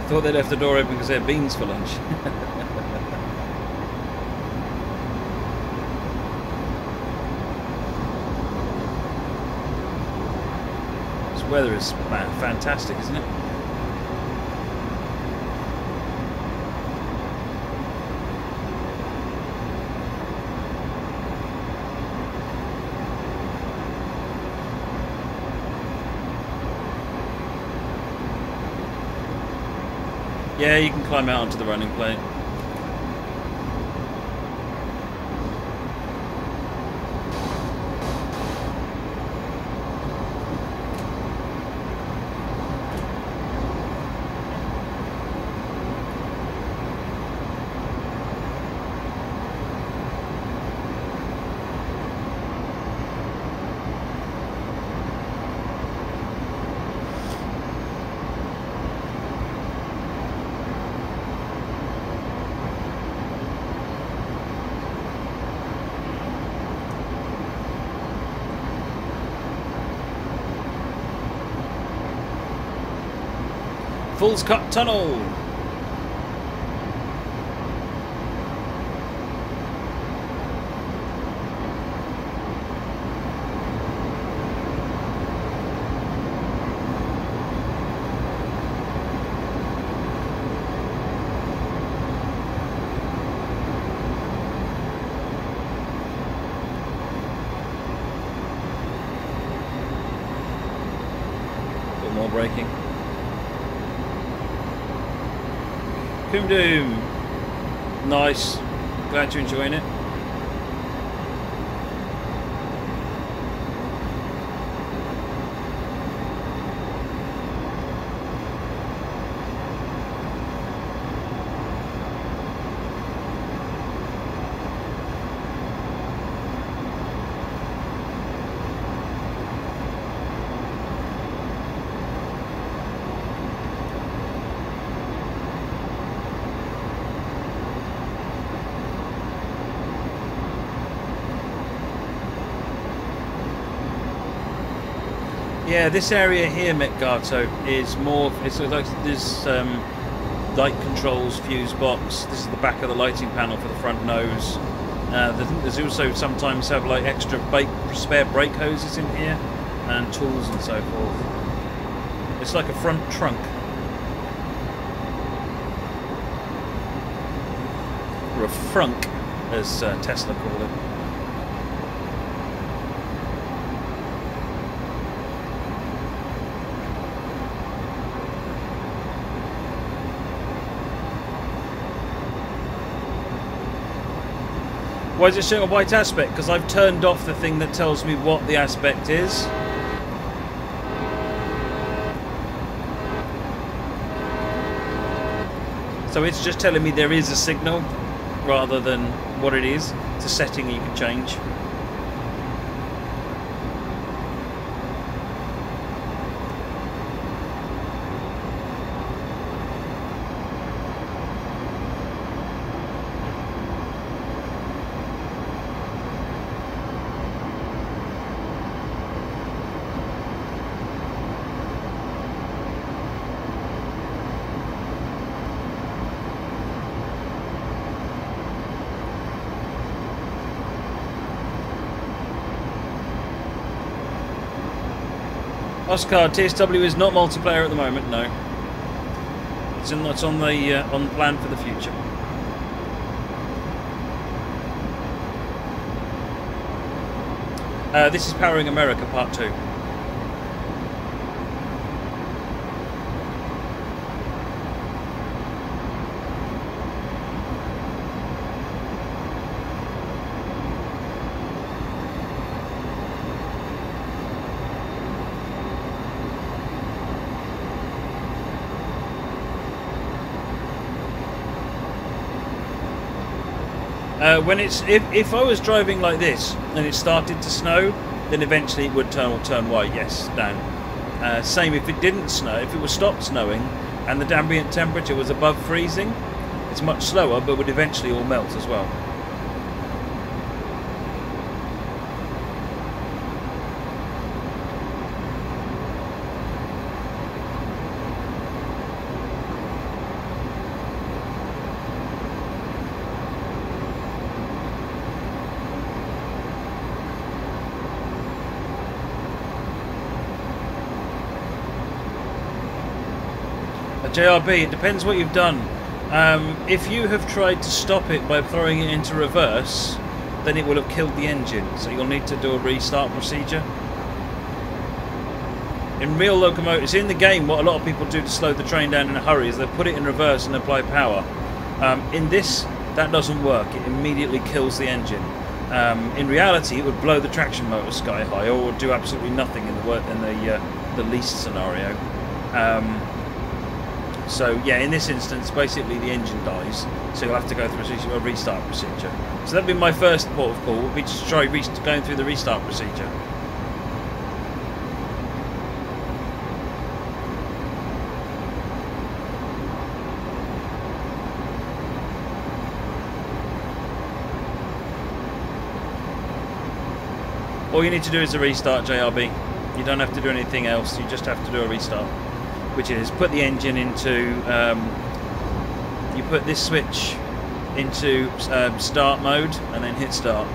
Thought they left the door open because they had beans for lunch. This weather is fantastic, isn't it? Yeah, you can climb out onto the running plate. Fool's Cut Tunnel. Bit more braking. Coom Doom. Nice. Glad you're enjoying it. Yeah, this area here, Metgato, is more. It's like there's light controls, fuse box. This is the back of the lighting panel for the front nose. There's also sometimes have like extra spare brake hoses in here, and tools and so forth. It's like a front trunk, or a frunk, as Tesla call it. Why is it showing a white aspect? Because I've turned off the thing that tells me what the aspect is. So it's just telling me there is a signal rather than what it is. It's a setting you can change. Oscar, TSW is not multiplayer at the moment. No, it's on the plan for the future. This is Powering America Part 2. When it's if I was driving like this and it started to snow, then eventually it would turn white. Yes, down. Same if it didn't snow. If it was stopped snowing and the ambient temperature was above freezing, it's much slower, but would eventually all melt as well. JRB, it depends what you've done. If you have tried to stop it by throwing it into reverse, then it will have killed the engine, so you'll need to do a restart procedure. In real locomotives, in the game, what a lot of people do to slow the train down in a hurry is they put it in reverse and apply power. In this, that doesn't work. It immediately kills the engine. In reality, it would blow the traction motor sky high, or would do absolutely nothing in the least scenario. So yeah, in this instance, basically the engine dies, so you'll have to go through a restart procedure. So that'd be my first port of call, would be to try going through the restart procedure. All you need to do is a restart, JRB. You don't have to do anything else, you just have to do a restart. Which is put the engine into, you put this switch into start mode and then hit start.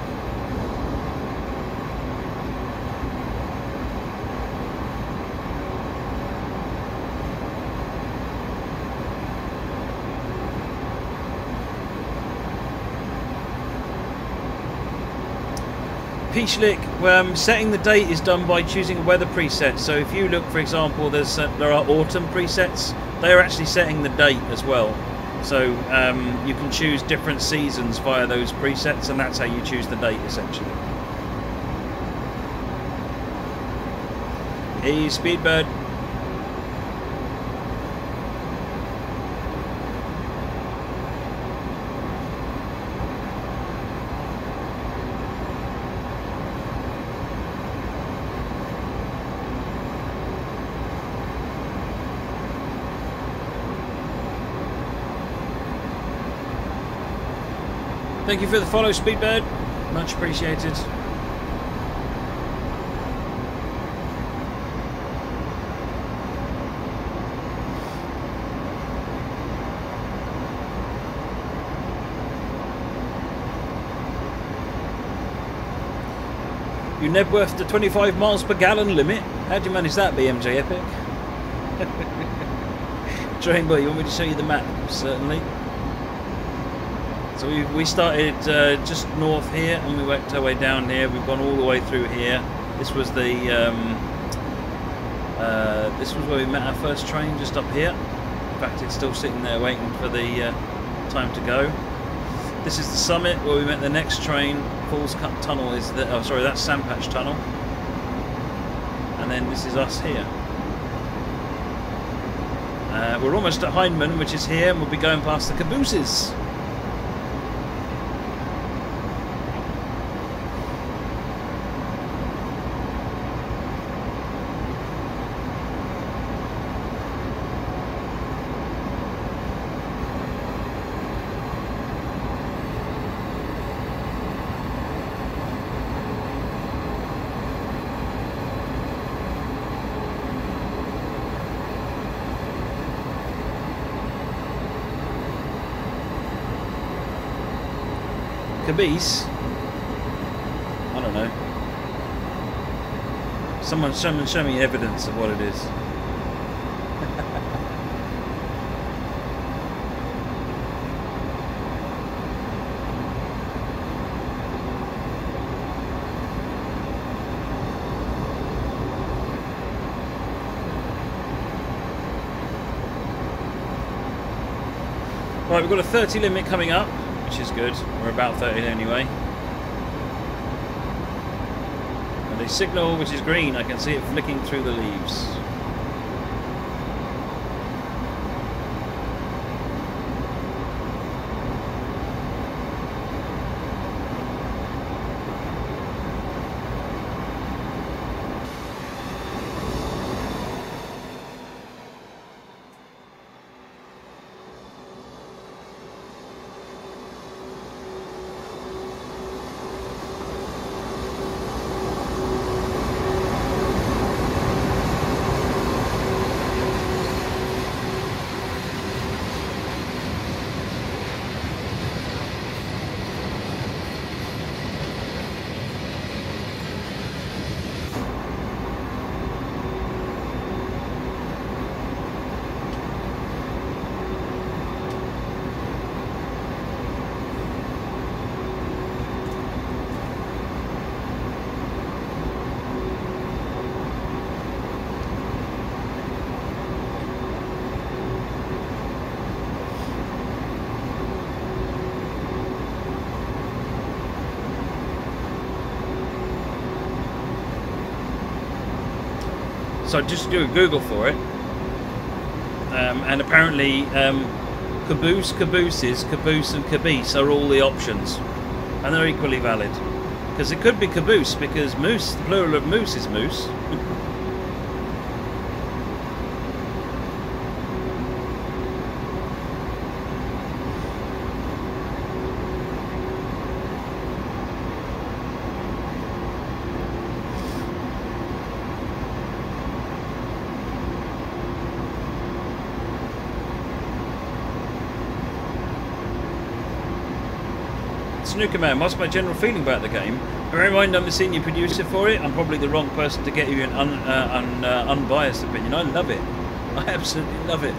Peachlick, setting the date is done by choosing a weather preset. So if you look, for example, there are autumn presets. They are actually setting the date as well. So you can choose different seasons via those presets, and that's how you choose the date essentially. Hey, Speedbird. Thank you for the follow, Speedbird. Much appreciated. You Nebworth the 25 miles per gallon limit. How'd you manage that, BMJ Epic? Drainboy, you want me to show you the map? Certainly. So we started just north here, and we worked our way down here. We've gone all the way through here. This was the this was where we met our first train, just up here. In fact, it's still sitting there waiting for the time to go. This is the summit where we met the next train. Falls Cut Tunnel is the, oh sorry, that's Sandpatch Tunnel. And then this is us here. We're almost at Hindman, which is here, and we'll be going past the cabooses. Caboose? I don't know. Someone show me evidence of what it is. Right, we've got a 30 limit coming up, which is good. We're about 30 anyway. And a signal which is green, I can see it flicking through the leaves. So I just do a Google for it, and apparently caboose, cabooses, caboose and caboose are all the options, and they're equally valid. Because it could be caboose, because moose, the plural of moose is moose. Snooker Man, what's my general feeling about the game? Bear in mind I'm the senior producer for it. I'm probably the wrong person to get you an unbiased opinion. I love it. I absolutely love it.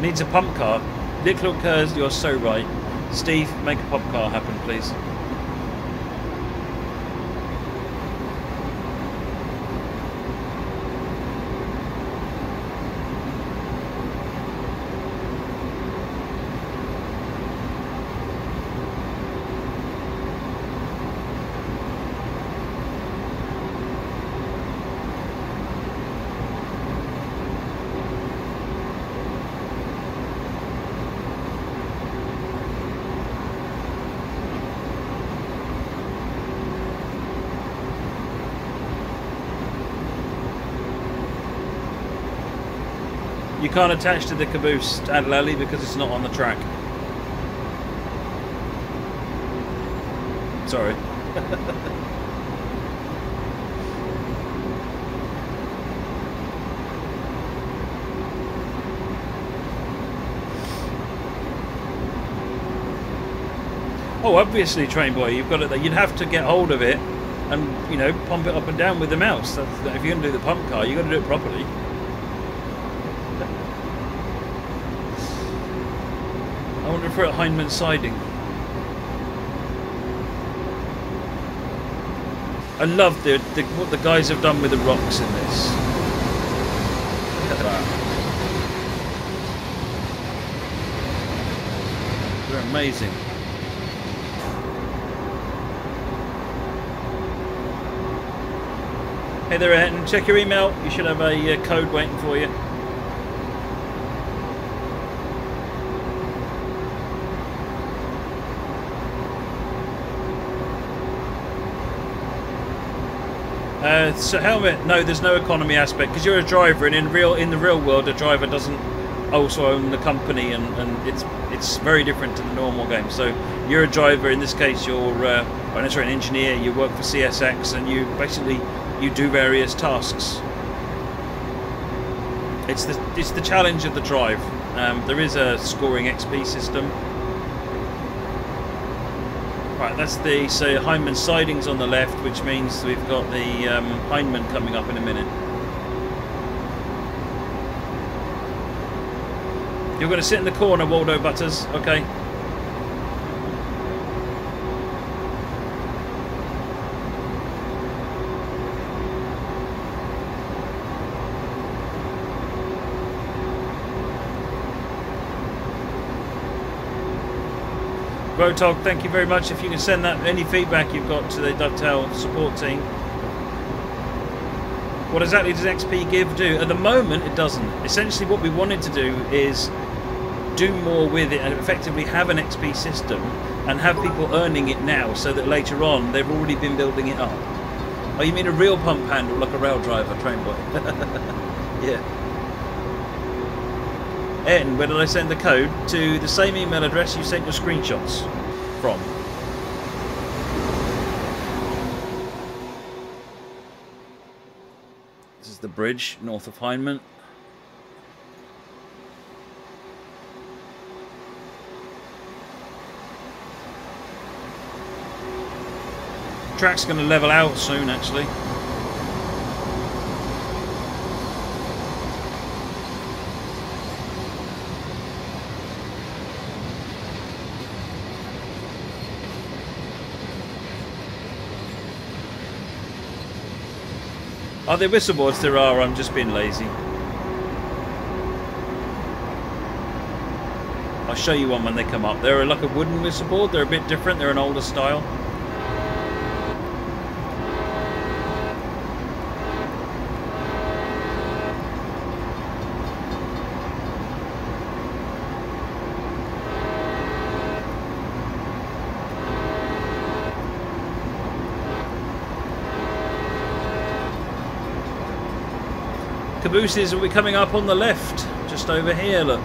Needs a pump car. Little Curs, you're so right. Steve, make a pump car happen, please. You can't attach to the caboose, Adlali, because it's not on the track. Sorry. Oh, obviously, Train Boy, you've got it there. You'd have to get hold of it and, you know, pump it up and down with the mouse. If you're going to do the pump car, you've got to do it properly. I wonder if we're at Hindman Siding. I love what the guys have done with the rocks in this. Look at that. They're amazing. Hey there, Ayrton. Check your email. You should have a code waiting for you. So Helmet, no, there's no economy aspect because you're a driver, and in the real world, a driver doesn't also own the company, and it's very different to the normal game. So you're a driver. In this case, you're an engineer. You work for CSX, and you basically do various tasks. It's the challenge of the drive. There is a scoring XP system. Right, that's so Hindman Siding's on the left, which means we've got the Hindman coming up in a minute. You're going to sit in the corner, Waldo Butters. Okay. Rotog, thank you very much. If you can send that any feedback you've got to the Dovetail support team. What exactly does XP Give do? At the moment, it doesn't. Essentially, what we wanted to do is do more with it and effectively have an XP system and have people earning it now, so that later on they've already been building it up. Oh, you mean a real pump handle, like a rail driver, Train Boy? Yeah. Ayrton, where did I send the code? To the same email address you sent your screenshots from. This is the bridge north of Hindman. Track's going to level out soon, actually. Are there whistleboards? There are. I'm just being lazy. I'll show you one when they come up. They're like a wooden whistle board. They're a bit different. They're an older style. Cabooses will be coming up on the left, just over here, look.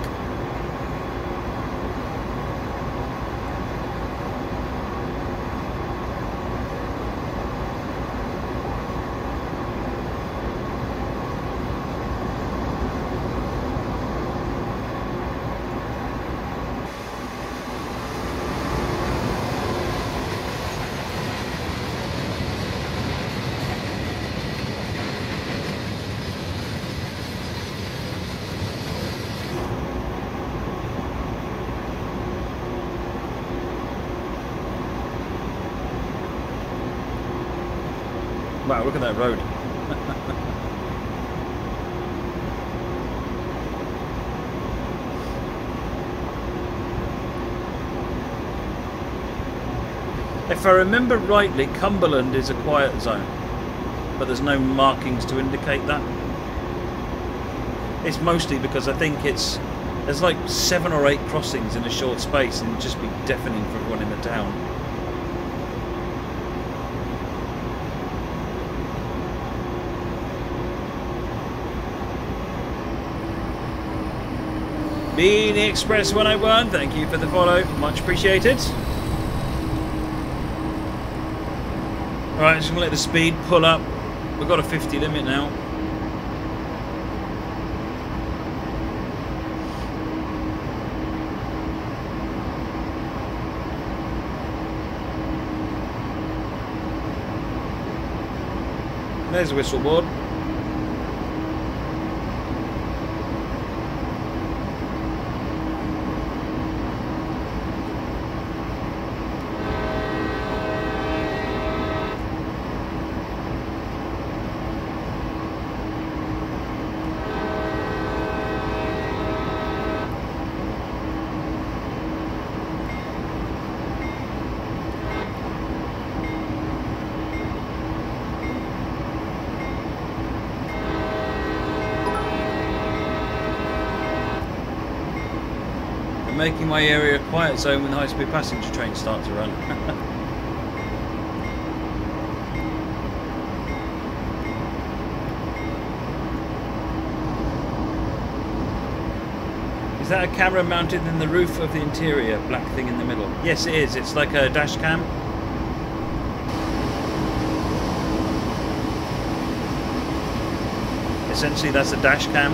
Wow, look at that road. If I remember rightly, Cumberland is a quiet zone, but there's no markings to indicate that. It's mostly because I think there's like 7 or 8 crossings in a short space, and it'd just be deafening for everyone in the town. Beanie Express 101, thank you for the follow, much appreciated. Alright, just gonna let the speed pull up. We've got a 50 limit now. There's a whistle board. Making my area a quiet zone when the high-speed passenger trains start to run. Is that a camera mounted in the roof of the interior, black thing in the middle? Yes, it is. It's like a dash cam. Essentially, that's a dash cam.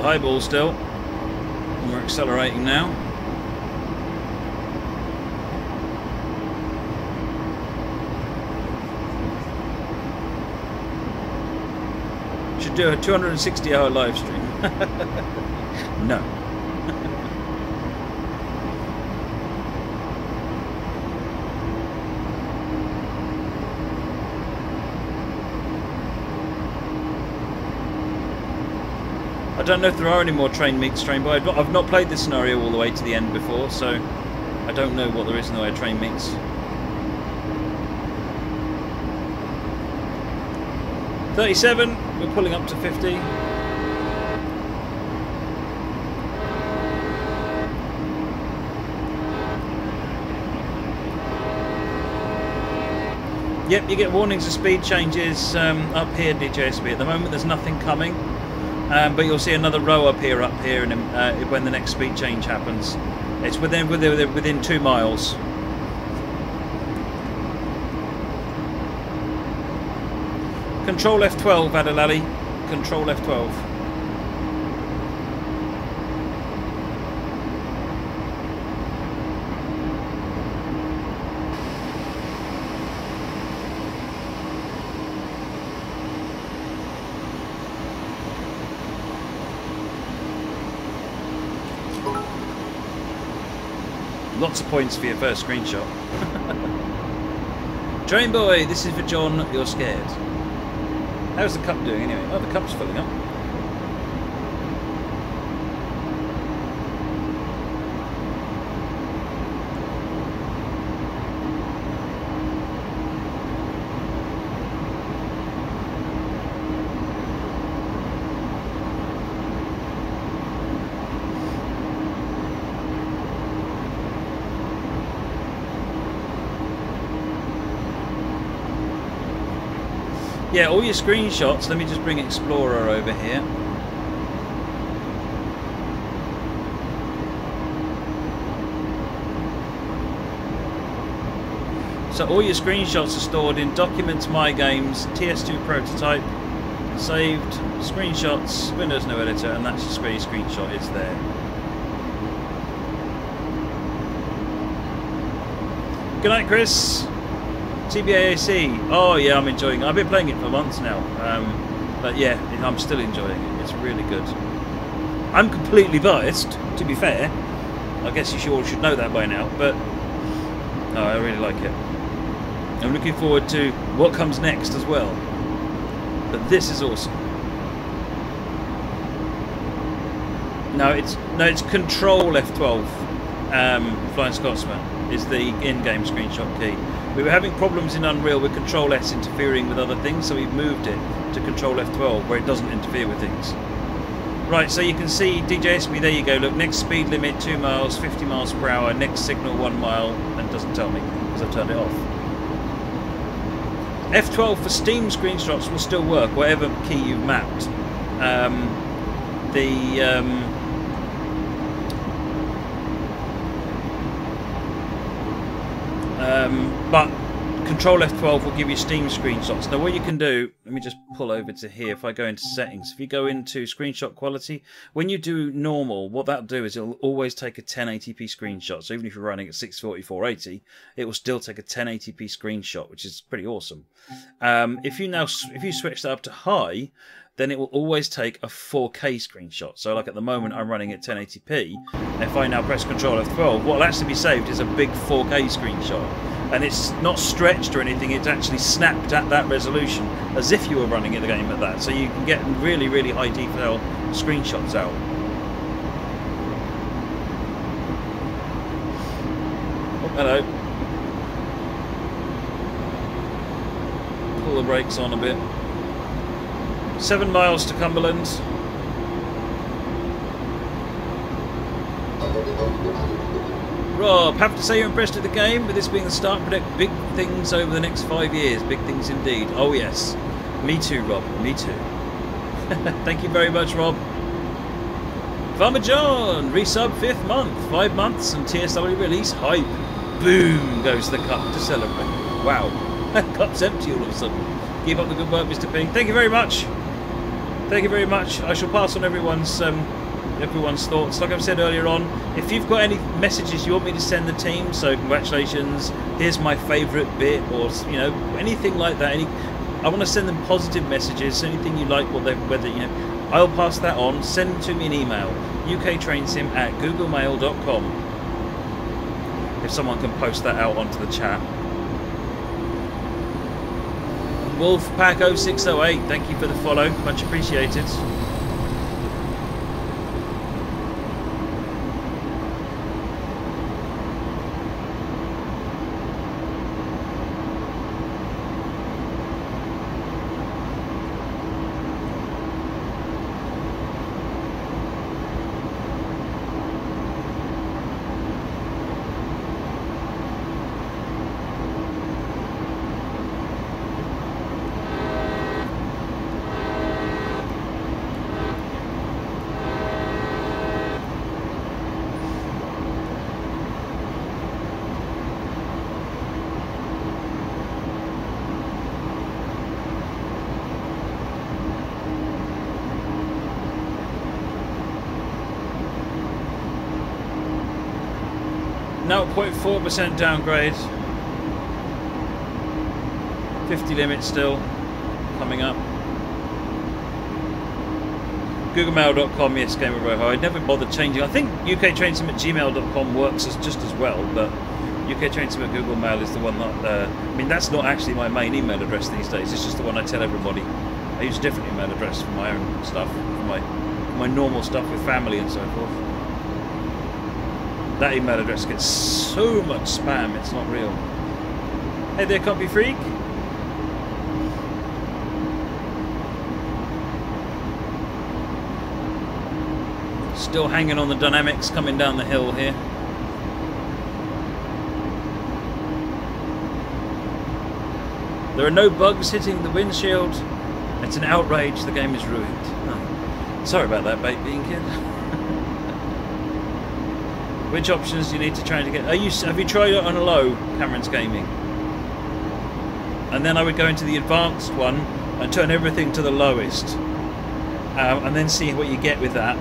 High ball still, and we're accelerating now. Should do a 260-hour live stream. No. I don't know if there are any more train meets, train by. I've not played this scenario all the way to the end before, so I don't know what there is in the way of train meets. 37, we're pulling up to 50. Yep, you get warnings of speed changes up here, DJSB. At the moment there's nothing coming. But you'll see another row up here, and when the next speed change happens. It's within 2 miles. Control F12, Adalali. Control F12. Lots of points for your first screenshot. Train boy, this is for John. You're scared. How's the cup doing anyway? Oh, the cup's filling up. Yeah, all your screenshots. Let me just bring Explorer over here. So all your screenshots are stored in Documents, My Games, TS2 Prototype, Saved, Screenshots, Windows No Editor, and that's your screenshot. It's there. Good night, Chris. TBAAC. Oh yeah, I'm enjoying it. I've been playing it for months now. But yeah, I'm still enjoying it. It's really good. I'm completely biased, to be fair. I guess you all should know that by now, but no, I really like it. I'm looking forward to what comes next as well. But this is awesome. No, it's Control F12. Flying Scotsman is the in-game screenshot key. We were having problems in Unreal with Control S interfering with other things, so we've moved it to Control F12 where it doesn't interfere with things. Right, so you can see DJSB, there you go, look, next speed limit 2 miles, 50 miles per hour, next signal 1 mile, and it doesn't tell me because I've turned it off. F12 for Steam screenshots will still work, whatever key you've mapped. But Control F12 will give you Steam screenshots. Now what you can do, let me just pull over to here. If I go into settings, if you go into screenshot quality, when you do normal, what that'll do is it'll always take a 1080p screenshot. So even if you're running at 640x480, it will still take a 1080p screenshot, which is pretty awesome. If you switch that up to high, then it will always take a 4K screenshot. So like at the moment I'm running at 1080p. If I now press Control F12, what will actually be saved is a big 4K screenshot. And it's not stretched or anything, it's actually snapped at that resolution as if you were running the game at that. So you can get really, really high detail screenshots out. Oh, hello. Pull the brakes on a bit. 7 miles to Cumberland. Rob, have to say you're impressed with the game, with this being the start, predict big things over the next 5 years. Big things indeed. Oh yes. Me too, Rob. Me too. Thank you very much, Rob. Farmer John, resub 5th month. 5 months and TSW release hype. Boom goes the cup to celebrate. Wow. Cup's empty all of a sudden. Keep up the good work, Mr. Ping. Thank you very much. Thank you very much. I shall pass on everyone's thoughts. Like I've said earlier on, if you've got any messages you want me to send the team, so congratulations, here's my favourite bit, or you know, anything like that. I want to send them positive messages. Anything you like, whether you know, I'll pass that on. Send them to me an email, uktrainsim@googlemail.com. If someone can post that out onto the chat. Wolfpack0608, thank you for the follow, much appreciated. No, 0.4% downgrade. 50 limit still coming up. Googlemail.com, yes, Game of Rojo. I never bothered changing. I think uktrainsim@gmail.com works just as well, but uktrainsim at Google Mail is the one that... I mean, that's not actually my main email address these days. It's just the one I tell everybody. I use a different email address for my own stuff, for my normal stuff with family and so forth. That email address gets so much spam, it's not real. Hey there, Copy Freak. Still hanging on the dynamics coming down the hill here. There are no bugs hitting the windshield. It's an outrage, the game is ruined. Oh. Sorry about that, Baked Bean Kid. Which options do you need to try to get? Have you tried it on a low, Cameron's Gaming? And then I would go into the advanced one and turn everything to the lowest. And then see what you get with that.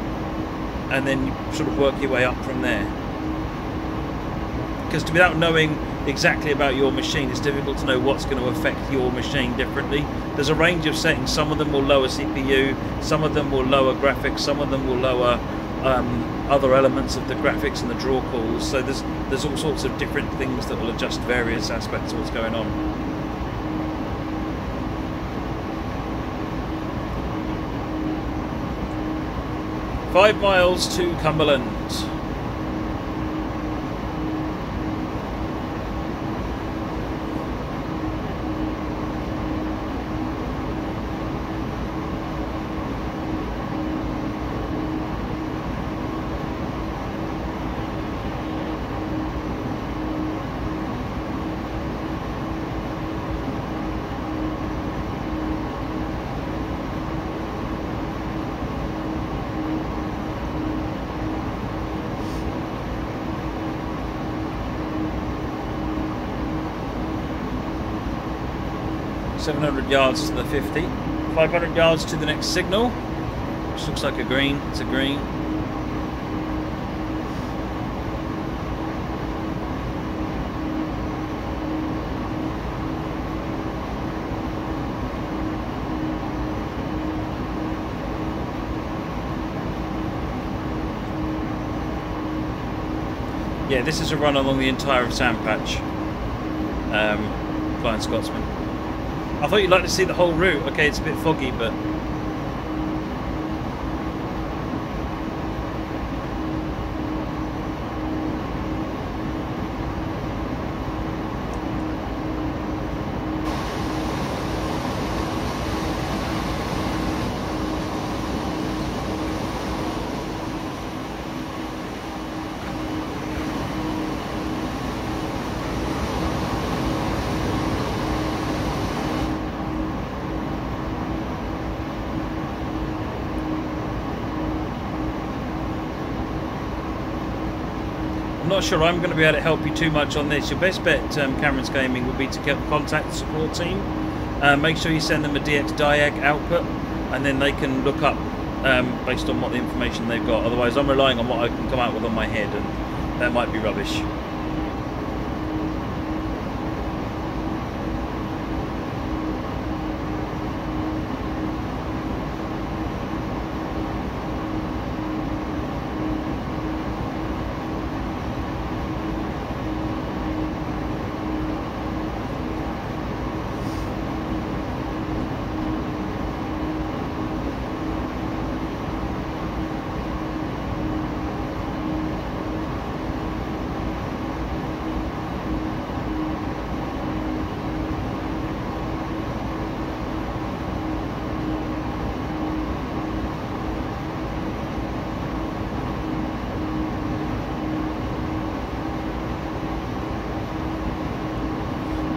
And then you sort of work your way up from there. Because without knowing exactly about your machine, it's difficult to know what's going to affect your machine differently. There's a range of settings. Some of them will lower CPU, some of them will lower graphics, some of them will lower other elements of the graphics and the draw calls. So there's all sorts of different things that will adjust various aspects of what's going on. "5 miles to Cumberland." "700 yards to the 50, 500 yards to the next signal," which looks like a green. It's a green. Yeah, this is a run along the entire of Sandpatch. Flying Scotsman. I thought you'd like to see the whole route. Okay, it's a bit foggy, but... I'm not sure I'm going to be able to help you too much on this. Your best bet, Cameron's Gaming, would be to contact the support team. Make sure you send them a DX Diag output, and then they can look up based on what the information they've got. Otherwise, I'm relying on what I can come out with on my head, and that might be rubbish.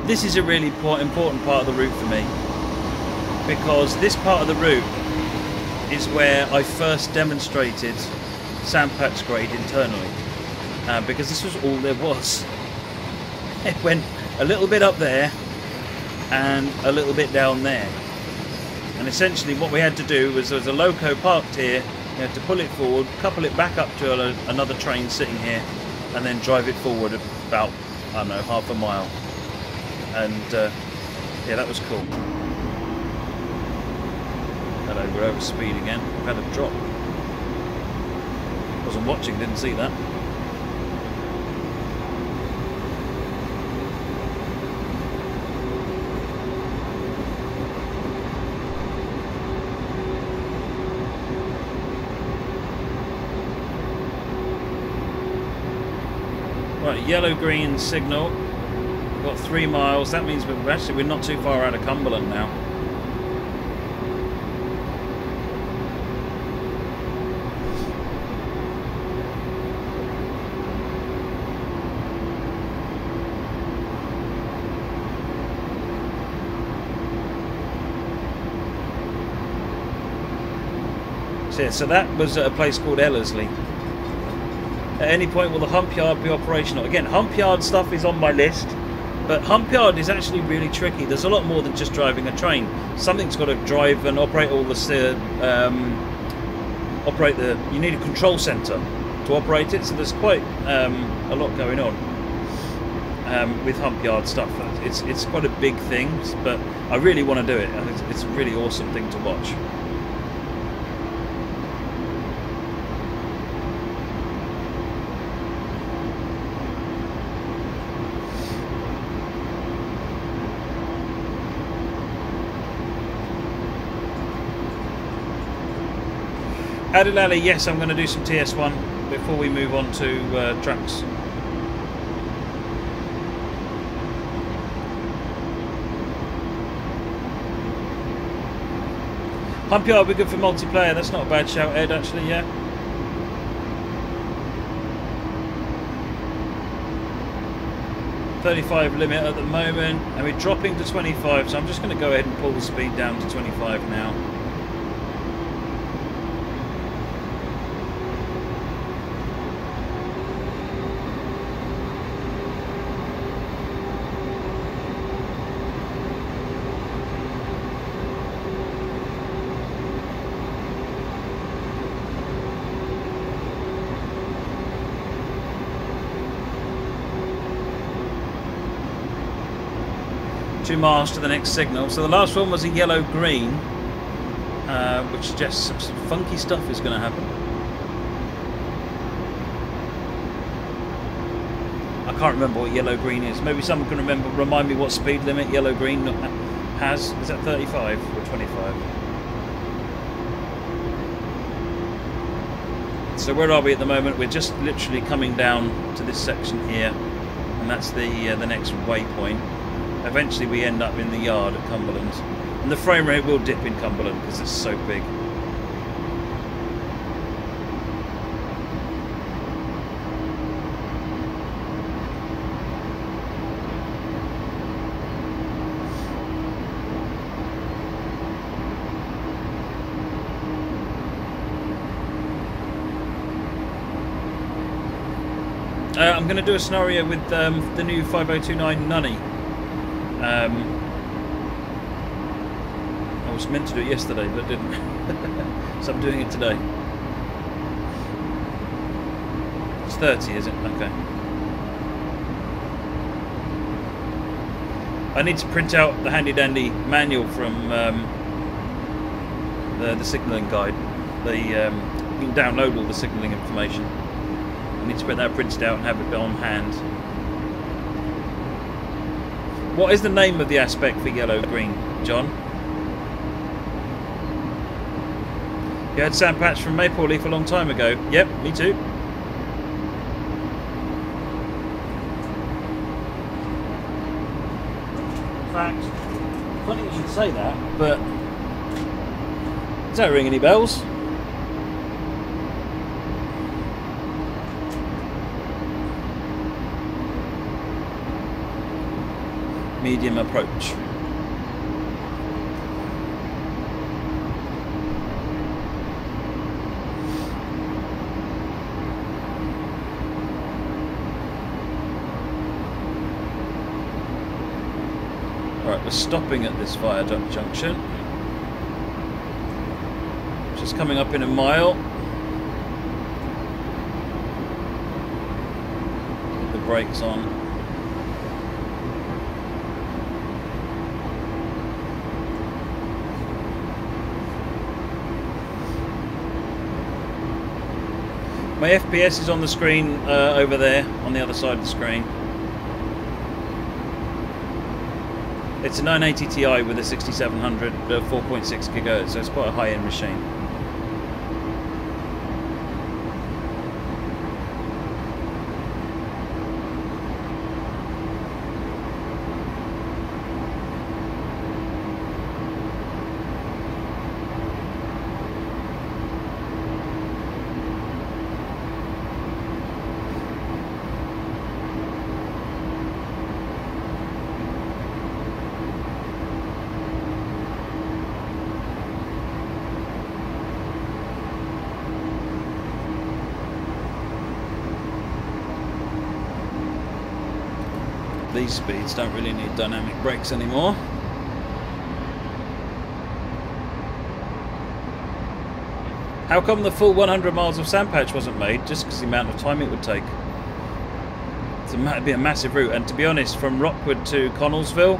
This is a really important part of the route for me, because this part of the route is where I first demonstrated Sandpatch grade internally, because this was all there was. It went a little bit up there and a little bit down there, and essentially what we had to do was, there was a loco parked here, you had to pull it forward, couple it back up to another train sitting here, and then drive it forward about, I don't know, half a mile. And yeah, that was cool. Hello, we're over speed again. We've had a drop. Wasn't watching, didn't see that. Right, yellow-green signal. We've got 3 miles. That means we're not too far out of Cumberland now. So that was at a place called Ellerslie. At any point will the hump yard be operational? Again, hump yard stuff is on my list, but hump yard is actually really tricky. There's a lot more than just driving a train. Something's got to drive and operate all the you need a control centre to operate it. So there's quite a lot going on with hump yard stuff. It's quite a big thing, but I really want to do it. I think it's a really awesome thing to watch. Adelaide, yes, I'm going to do some TS1 before we move on to trucks. Hump yard will be good for multiplayer. That's not a bad shout, Ed, actually, yeah. .35 limit at the moment, and we're dropping to 25, so I'm just going to go ahead and pull the speed down to 25 now. Miles to the next signal. So the last one was a yellow-green, which suggests some funky stuff is going to happen. I can't remember what yellow-green is. Maybe someone can remind me what speed limit yellow-green has. Is that 35 or 25? So where are we at the moment? We're just literally coming down to this section here, and that's the next waypoint. Eventually we end up in the yard at Cumberland, and the frame rate will dip in Cumberland because it's so big. I'm going to do a scenario with the new 5029 Nunny. I was meant to do it yesterday, but didn't. So I'm doing it today. It's 30, is it? Okay. I need to print out the handy-dandy manual from the signalling guide. You can download all the signalling information. I need to get that printed out and have it on hand. What is the name of the aspect for yellow-green, John? You had Sam Patch from Maple Leaf a long time ago. Yep, me too. In fact, funny you should say that, but does that ring any bells? Medium approach. Right, we're stopping at this viaduct junction, which is coming up in a mile. Put the brakes on. My FPS is on the screen over there, on the other side of the screen. It's a 980 Ti with a 6700 4.6 GHz, so it's quite a high-end machine. These speeds don't really need dynamic brakes anymore. How come the full 100 miles of Sandpatch wasn't made? Just because the amount of time it would take. It'd be a massive route, and to be honest, from Rockwood to Connellsville,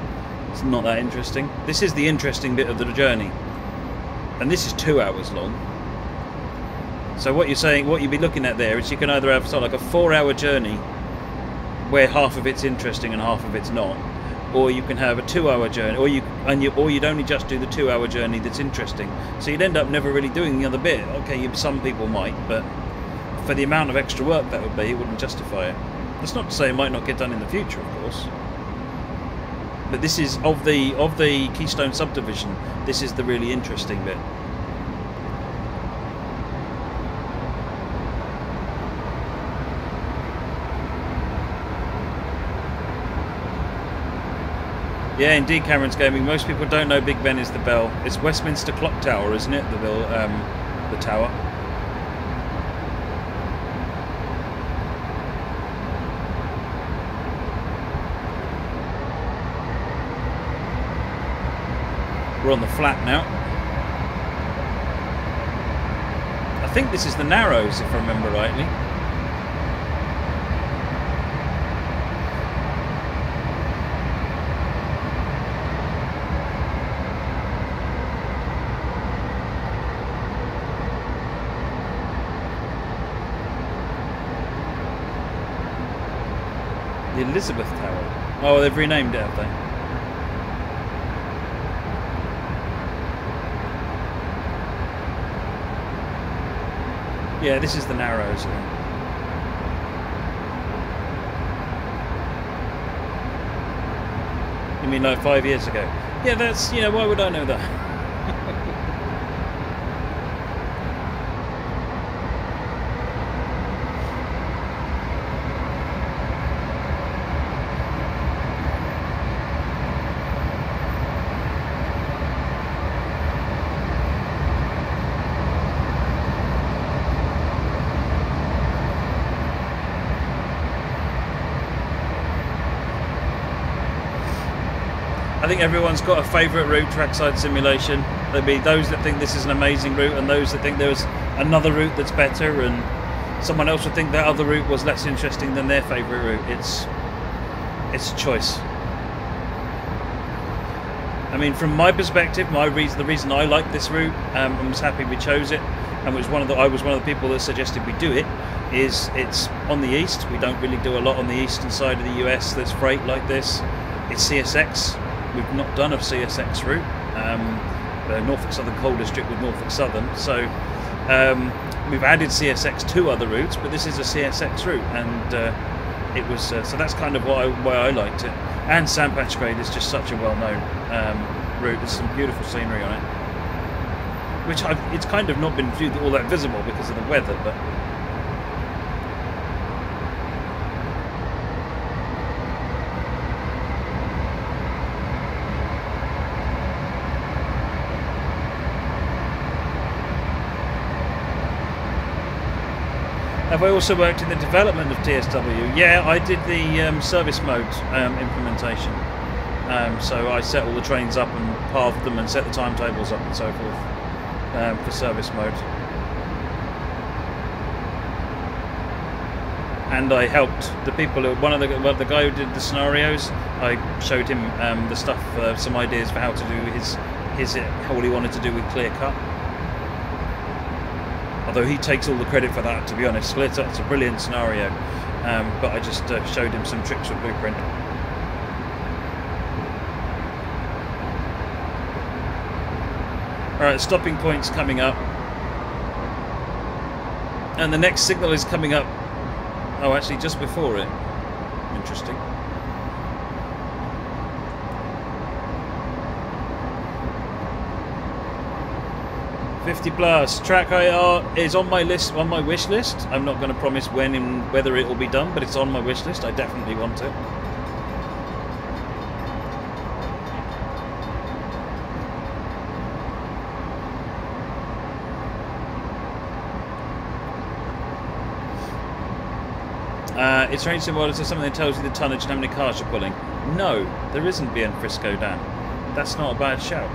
it's not that interesting. This is the interesting bit of the journey, and this is 2 hours long. So what you're saying, what you'd be looking at there is you can either have sort of like a 4-hour journey where half of it's interesting and half of it's not, or you can have a 2-hour journey, or you'd only just do the 2-hour journey that's interesting. So you'd end up never really doing the other bit. Okay, some people might, but for the amount of extra work that would be, it wouldn't justify it. That's not to say it might not get done in the future, of course. But this is of the Keystone subdivision. This is the really interesting bit. Yeah, indeed, Cameron's Gaming. Most people don't know Big Ben is the bell. It's Westminster Clock Tower, isn't it? The tower. We're on the flat now. I think this is the Narrows, if I remember rightly. The Elizabeth Tower. Oh, they've renamed it, have they? Yeah, this is the Narrows. You mean like 5 years ago? Yeah, that's, you know, why would I know that? I think everyone's got a favourite route, trackside simulation. There'll be those that think this is an amazing route, and those that think there's another route that's better, and someone else would think that other route was less interesting than their favourite route. It's a choice. I mean, from my perspective, the reason I like this route, and was happy we chose it, and I was one of the people that suggested we do it, is it's on the east. We don't really do a lot on the eastern side of the US that's freight like this. It's CSX. We've not done a CSX route, Norfolk Southern Coal District with Norfolk Southern, so we've added CSX to other routes, but this is a CSX route, and it was so that's kind of why I liked it. And Sandpatch Grade is just such a well-known route. There's some beautiful scenery on it, which it's kind of not been all that visible because of the weather, but. Have I also worked in the development of TSW? Yeah, I did the service mode implementation. So I set all the trains up and pathed them and set the timetables up and so forth for service mode. And I helped the people the guy who did the scenarios. I showed him the stuff, some ideas for how to do his what he wanted to do with clear cut. Although he takes all the credit for that, to be honest. It's a brilliant scenario. But I just showed him some tricks with Blueprint. Alright, stopping point's coming up. And the next signal is coming up. Oh, actually, just before it. Interesting. +50. Track IR is on my list, on my wish list. I'm not going to promise when and whether it will be done, but it's on my wish list. I definitely want it. It's range symbol, is there something that tells you the tonnage and how many cars you're pulling? No, there isn't, BN Frisco Dan. That's not a bad shout.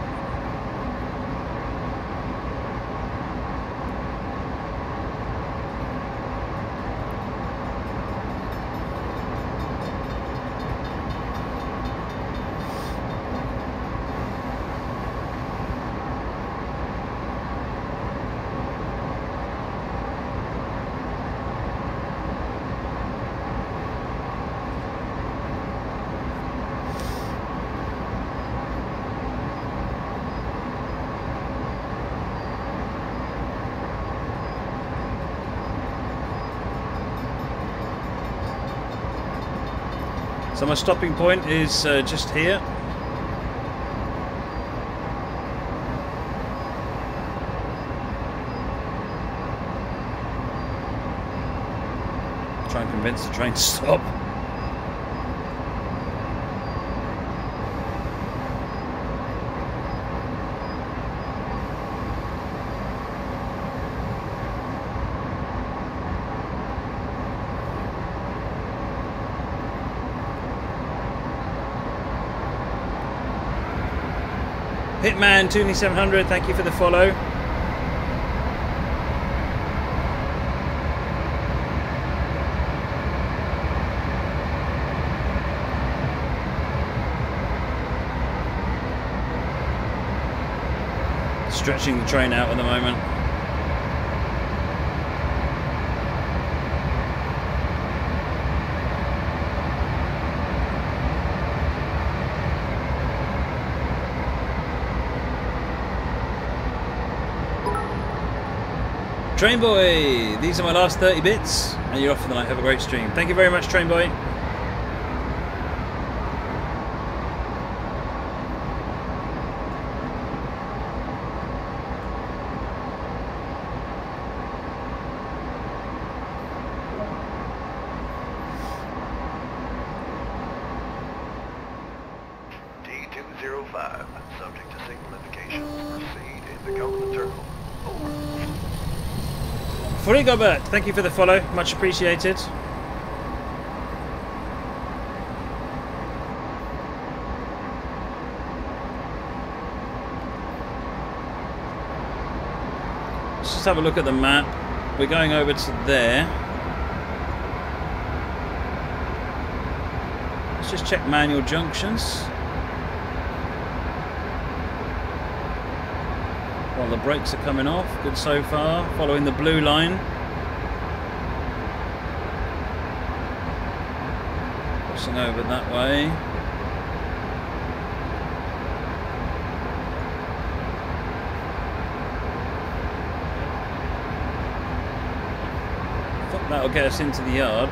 So my stopping point is just here. Try and convince the train to stop. Hitman 2700, thank you for the follow. Stretching the train out at the moment. Train Boy, these are my last 30 bits, and you're off for the night. Have a great stream. Thank you very much, Train Boy. D205, subject to signal indication. Proceed into Government Terminal. Over. Frigobert, thank you for the follow, much appreciated. Let's just have a look at the map. We're going over to there. Let's just check manual junctions. Well, the brakes are coming off, good so far, following the blue line. Crossing over that way. I think that'll get us into the yard.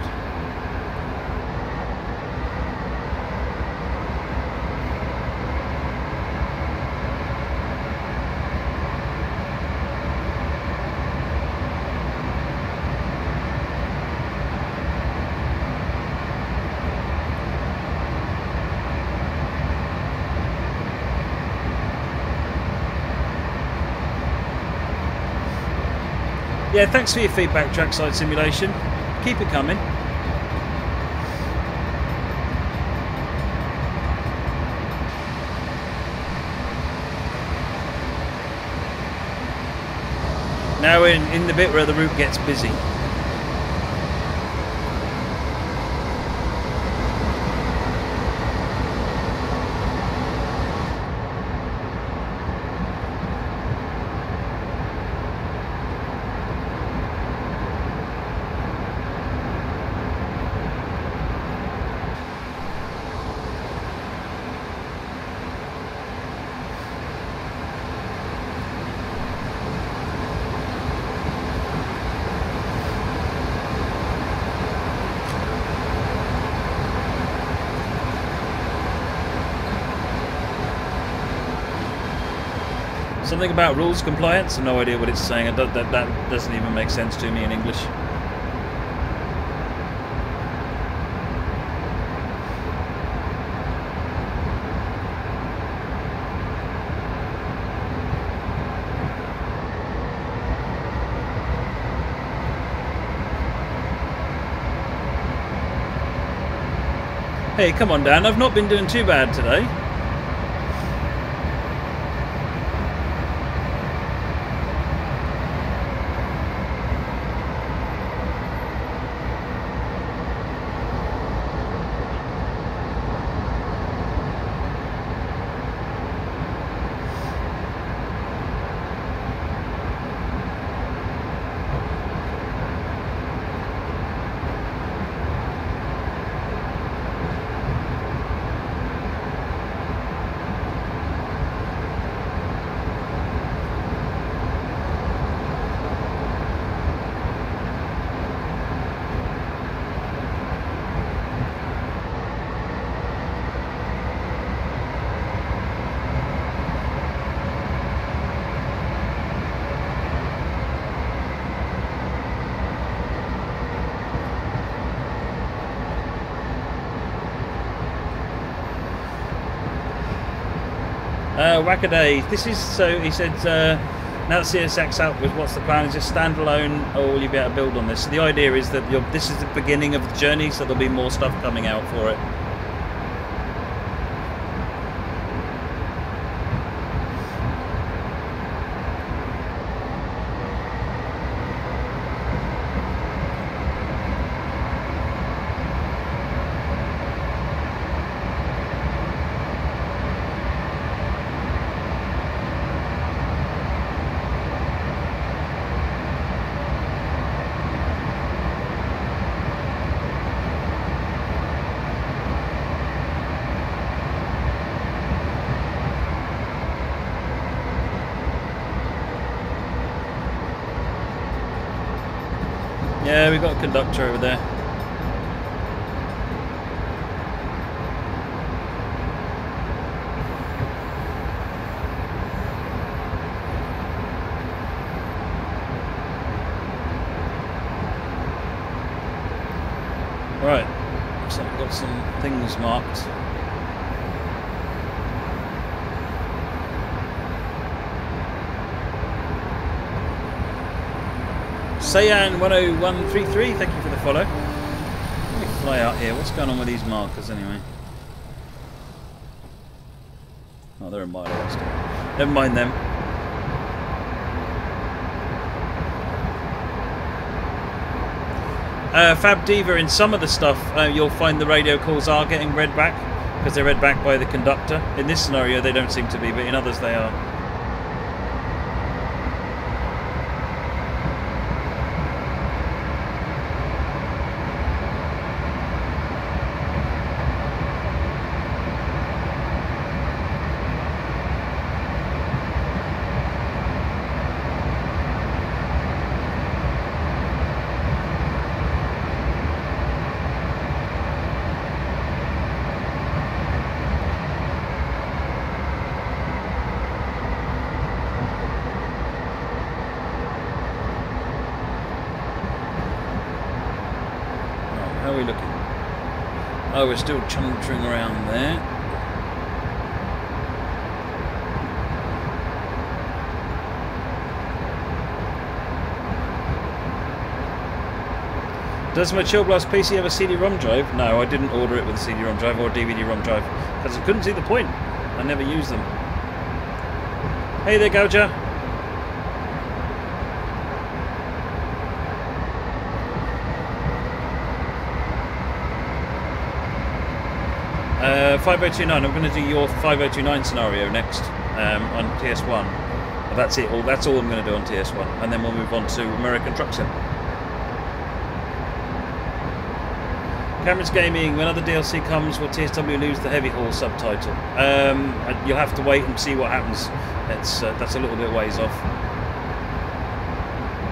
Yeah, thanks for your feedback, Trackside Simulation. Keep it coming. Now we're in the bit where the route gets busy. Something about rules compliance? No idea what it's saying. That doesn't even make sense to me in English. Hey, come on, Dan. I've not been doing too bad today. Wackaday, this is, so he said, now that CSX out with what's the plan, is it standalone or will you be able to build on this? So the idea is that this is the beginning of the journey, so there'll be more stuff coming out for it. Yeah, we've got a conductor over there. Right, looks like we've got some things marked. Sayan10133, thank you for the follow. Let me fly out here. What's going on with these markers anyway? Oh, they're a mile away still. Never mind them. Fab Diva, in some of the stuff, you'll find the radio calls are getting read back because they're read back by the conductor. In this scenario, they don't seem to be, but in others, they are. How are we looking? Oh, we're still chuntering around there. Does my Chill Blast PC have a CD-ROM drive? No, I didn't order it with a CD-ROM drive or a DVD-ROM drive because I couldn't see the point. I never use them. Hey there, Gouger. 5029. I'm going to do your 5029 scenario next on TS1. That's it. That's all I'm going to do on TS1, and then we'll move on to American Truck Sim. Cameron's Gaming. When other DLC comes, will TSW lose the heavy haul subtitle? You'll have to wait and see what happens. That's a little bit ways off.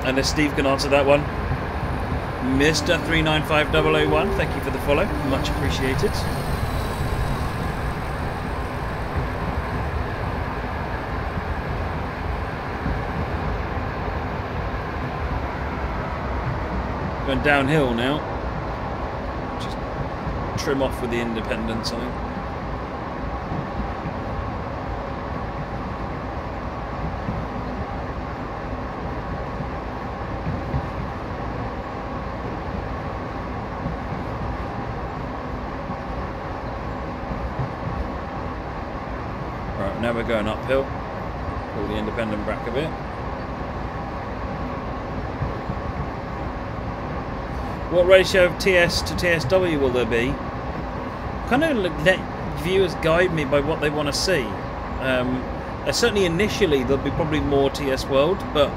Unless Steve can answer that one. Mr. 395001, thank you for the follow. Much appreciated. Going downhill now. Just trim off with the independence, I think. Right, now we're going uphill. Pull the independent back a bit. What ratio of TS to TSW will there be? Kind of let viewers guide me by what they want to see. Certainly initially there'll be probably more TS World, but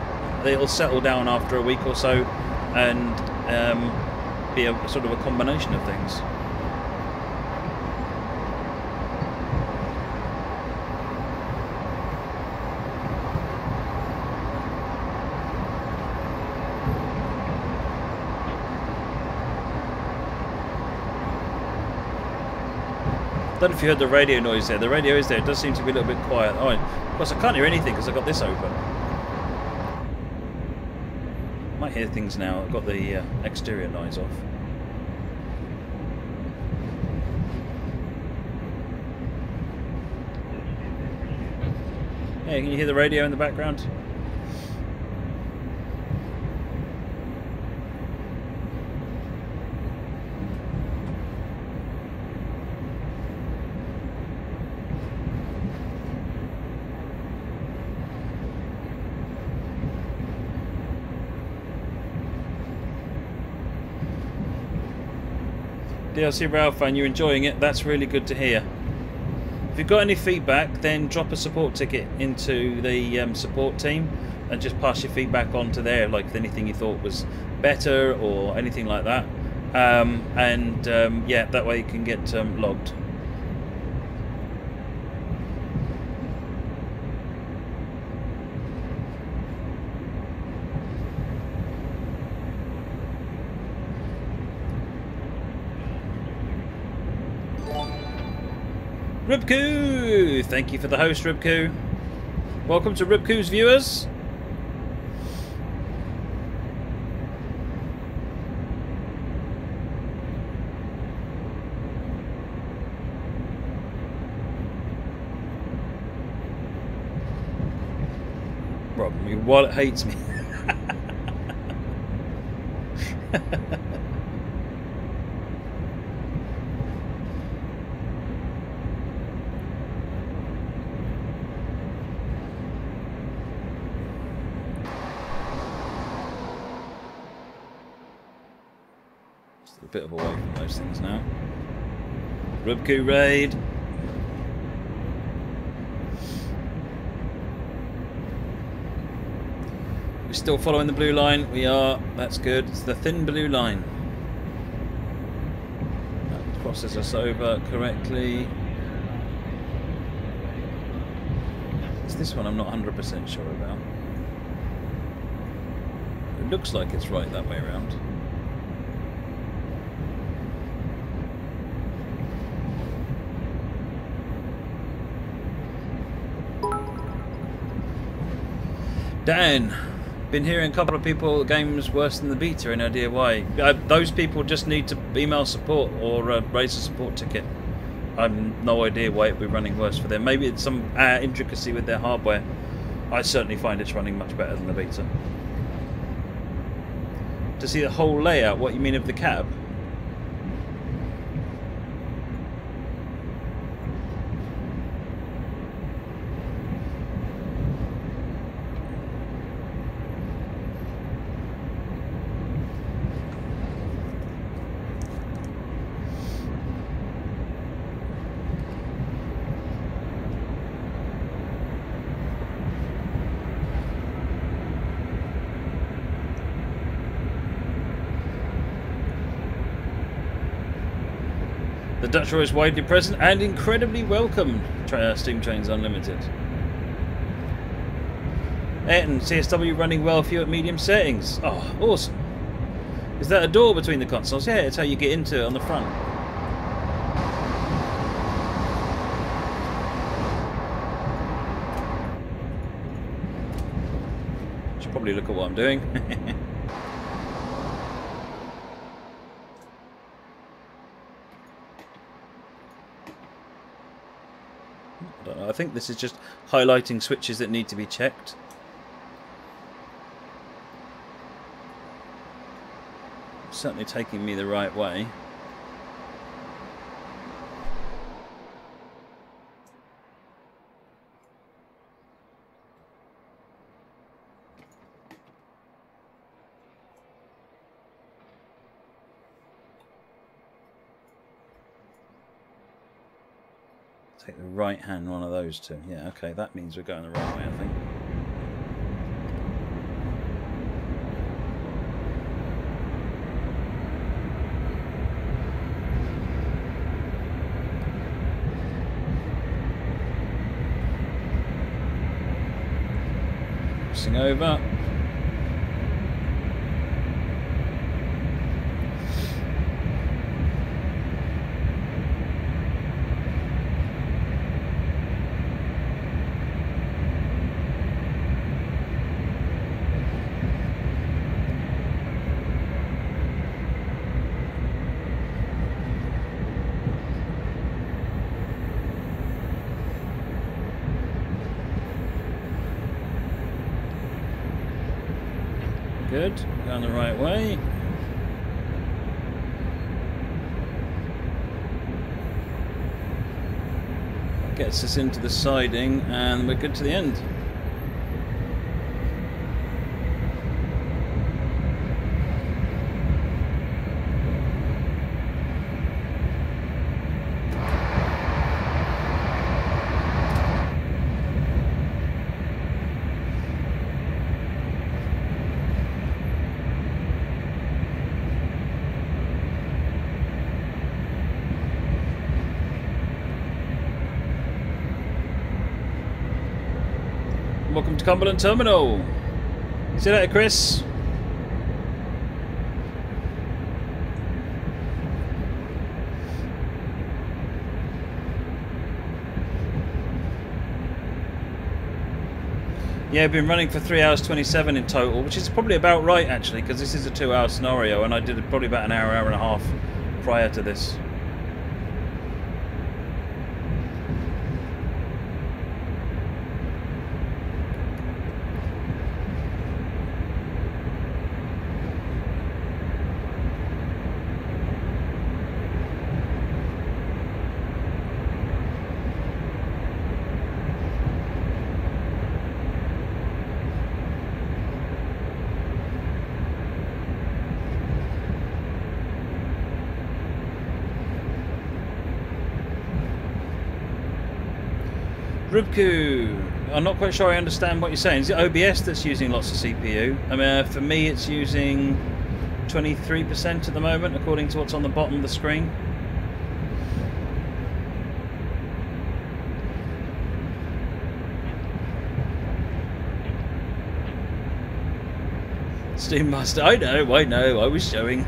it'll settle down after a week or so and be a sort of a combination of things. I don't know if you heard the radio noise there. The radio is there. It does seem to be a little bit quiet. Oh, of course I can't hear anything because I've got this open. Might hear things now. I've got the exterior noise off. Hey, can you hear the radio in the background? DLC Rail fan, you're enjoying it. That's really good to hear. If you've got any feedback, then drop a support ticket into the support team and just pass your feedback on to there, like anything you thought was better or anything like that. Yeah, that way you can get logged. Ribku! Thank you for the host, Ribku. Welcome to Ribku's viewers. Rob, your wallet hates me. A bit of away from those things now. Rubku raid. We're still following the blue line. We are. That's good. It's the thin blue line. That crosses us over correctly. It's this one I'm not 100% sure about. It looks like it's right that way around. Dan, been hearing a couple of people, the game's worse than the beta, any idea why? Those people just need to email support or raise a support ticket. I've no idea why it'd be running worse for them. Maybe it's some intricacy with their hardware. I certainly find it's running much better than the beta. To see the whole layout, what you mean of the cab? The Dutch are always widely present and incredibly welcome. Steam Trains Unlimited. Ayrton, CSW running well for you at medium settings. Oh, awesome. Is that a door between the consoles? Yeah, it's how you get into it on the front. Should probably look at what I'm doing. think this is just highlighting switches that need to be checked. Certainly taking me the right way. Take the right hand one of those two. Yeah, okay, that means we're going the right way, I think. Crossing over. Good, going the right way. Gets us into the siding and we're good to the end. Welcome to Cumberland Terminal. See you later, Chris. Yeah, I've been running for 3 hours 27 in total, which is probably about right actually, because this is a 2-hour scenario and I did probably about an hour, hour and a half prior to this. Rubku, I'm not quite sure I understand what you're saying. Is it OBS that's using lots of CPU? I mean, for me it's using 23% at the moment, according to what's on the bottom of the screen. Steam Master, I know, I was showing.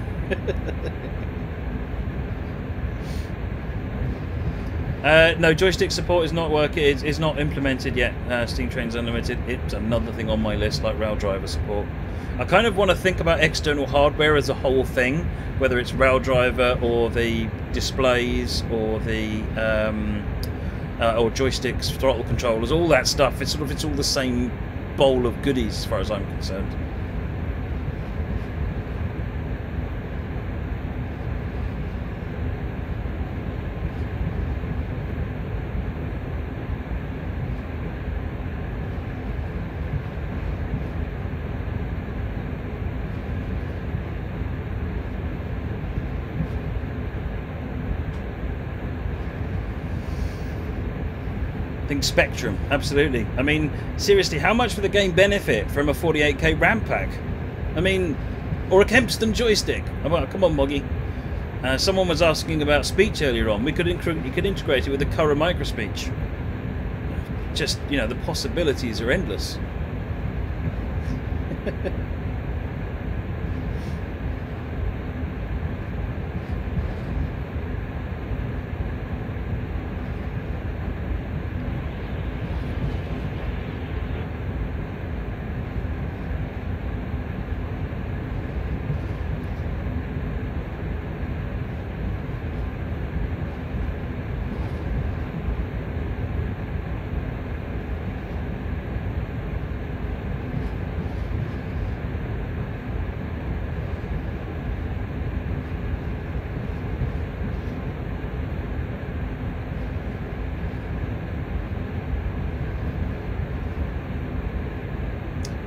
No, joystick support is not working. It's not implemented yet. Steam Trains Unlimited. It's another thing on my list, like rail driver support. I kind of want to think about external hardware as a whole thing, whether it's rail driver or the displays or the or joysticks, throttle controllers, all that stuff. It's all the same bowl of goodies as far as I'm concerned. Think Spectrum, absolutely. I mean, seriously, how much would the game benefit from a 48K RAM pack? I mean, or a Kempston joystick? Well, come on, Moggy. Someone was asking about speech earlier on. You could integrate it with the Current microspeech. Just, you know, the possibilities are endless.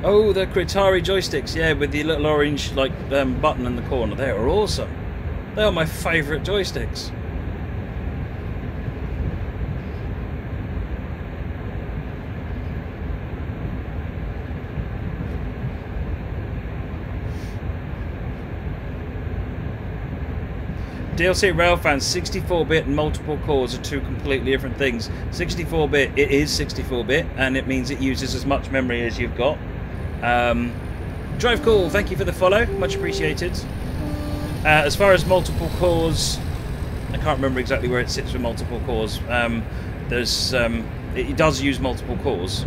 Oh, the Atari joysticks, yeah, with the little orange like button in the corner. They are awesome. They are my favourite joysticks. DLC Railfan, 64-bit and multiple cores are two completely different things. 64-bit, it is 64-bit, and it means it uses as much memory as you've got. Drive Cool, thank you for the follow, much appreciated. As far as multiple cores, I can't remember exactly where it sits with multiple cores. It does use multiple cores.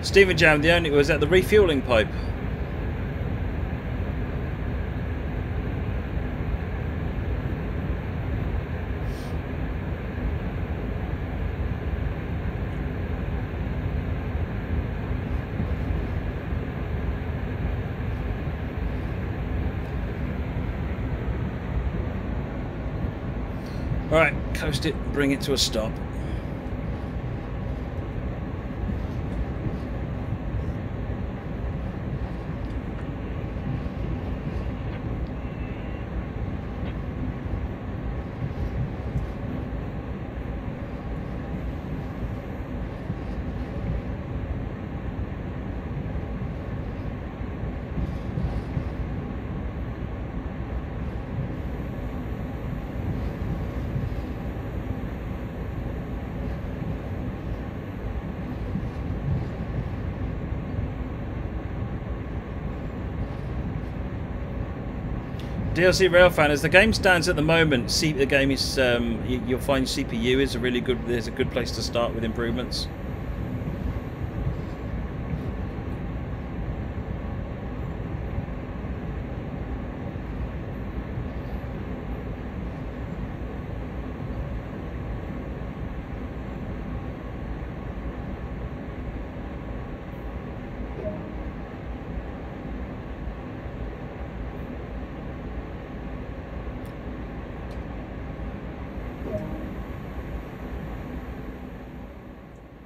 Stephen Jam, the only was that the refueling pipe. Alright, coast it, bring it to a stop. DLC Railfan, as the game stands at the moment, the game is you'll find CPU is there's a good place to start with improvements.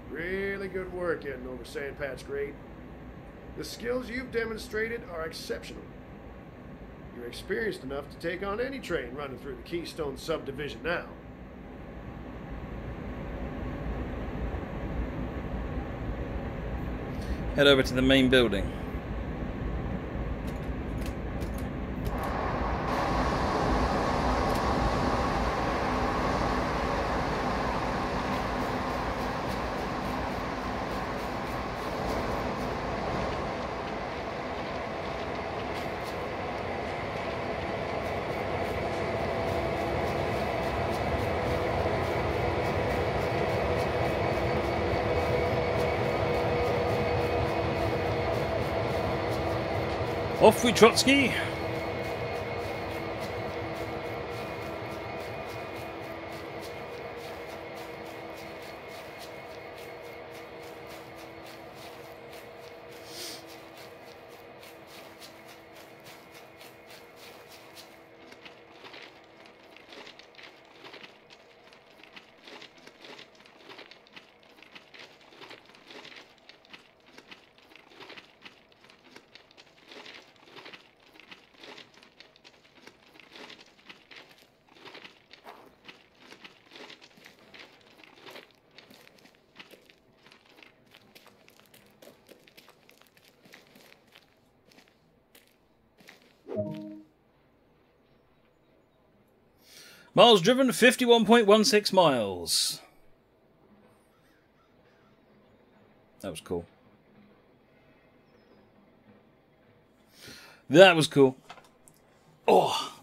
Really good work getting over Sandpat's grade. The skills you've demonstrated are exceptional. You're experienced enough to take on any train running through the Keystone subdivision now. Head over to the main building. Off we Trotsky. Miles driven 51.16 miles. That was cool. That was cool. Oh.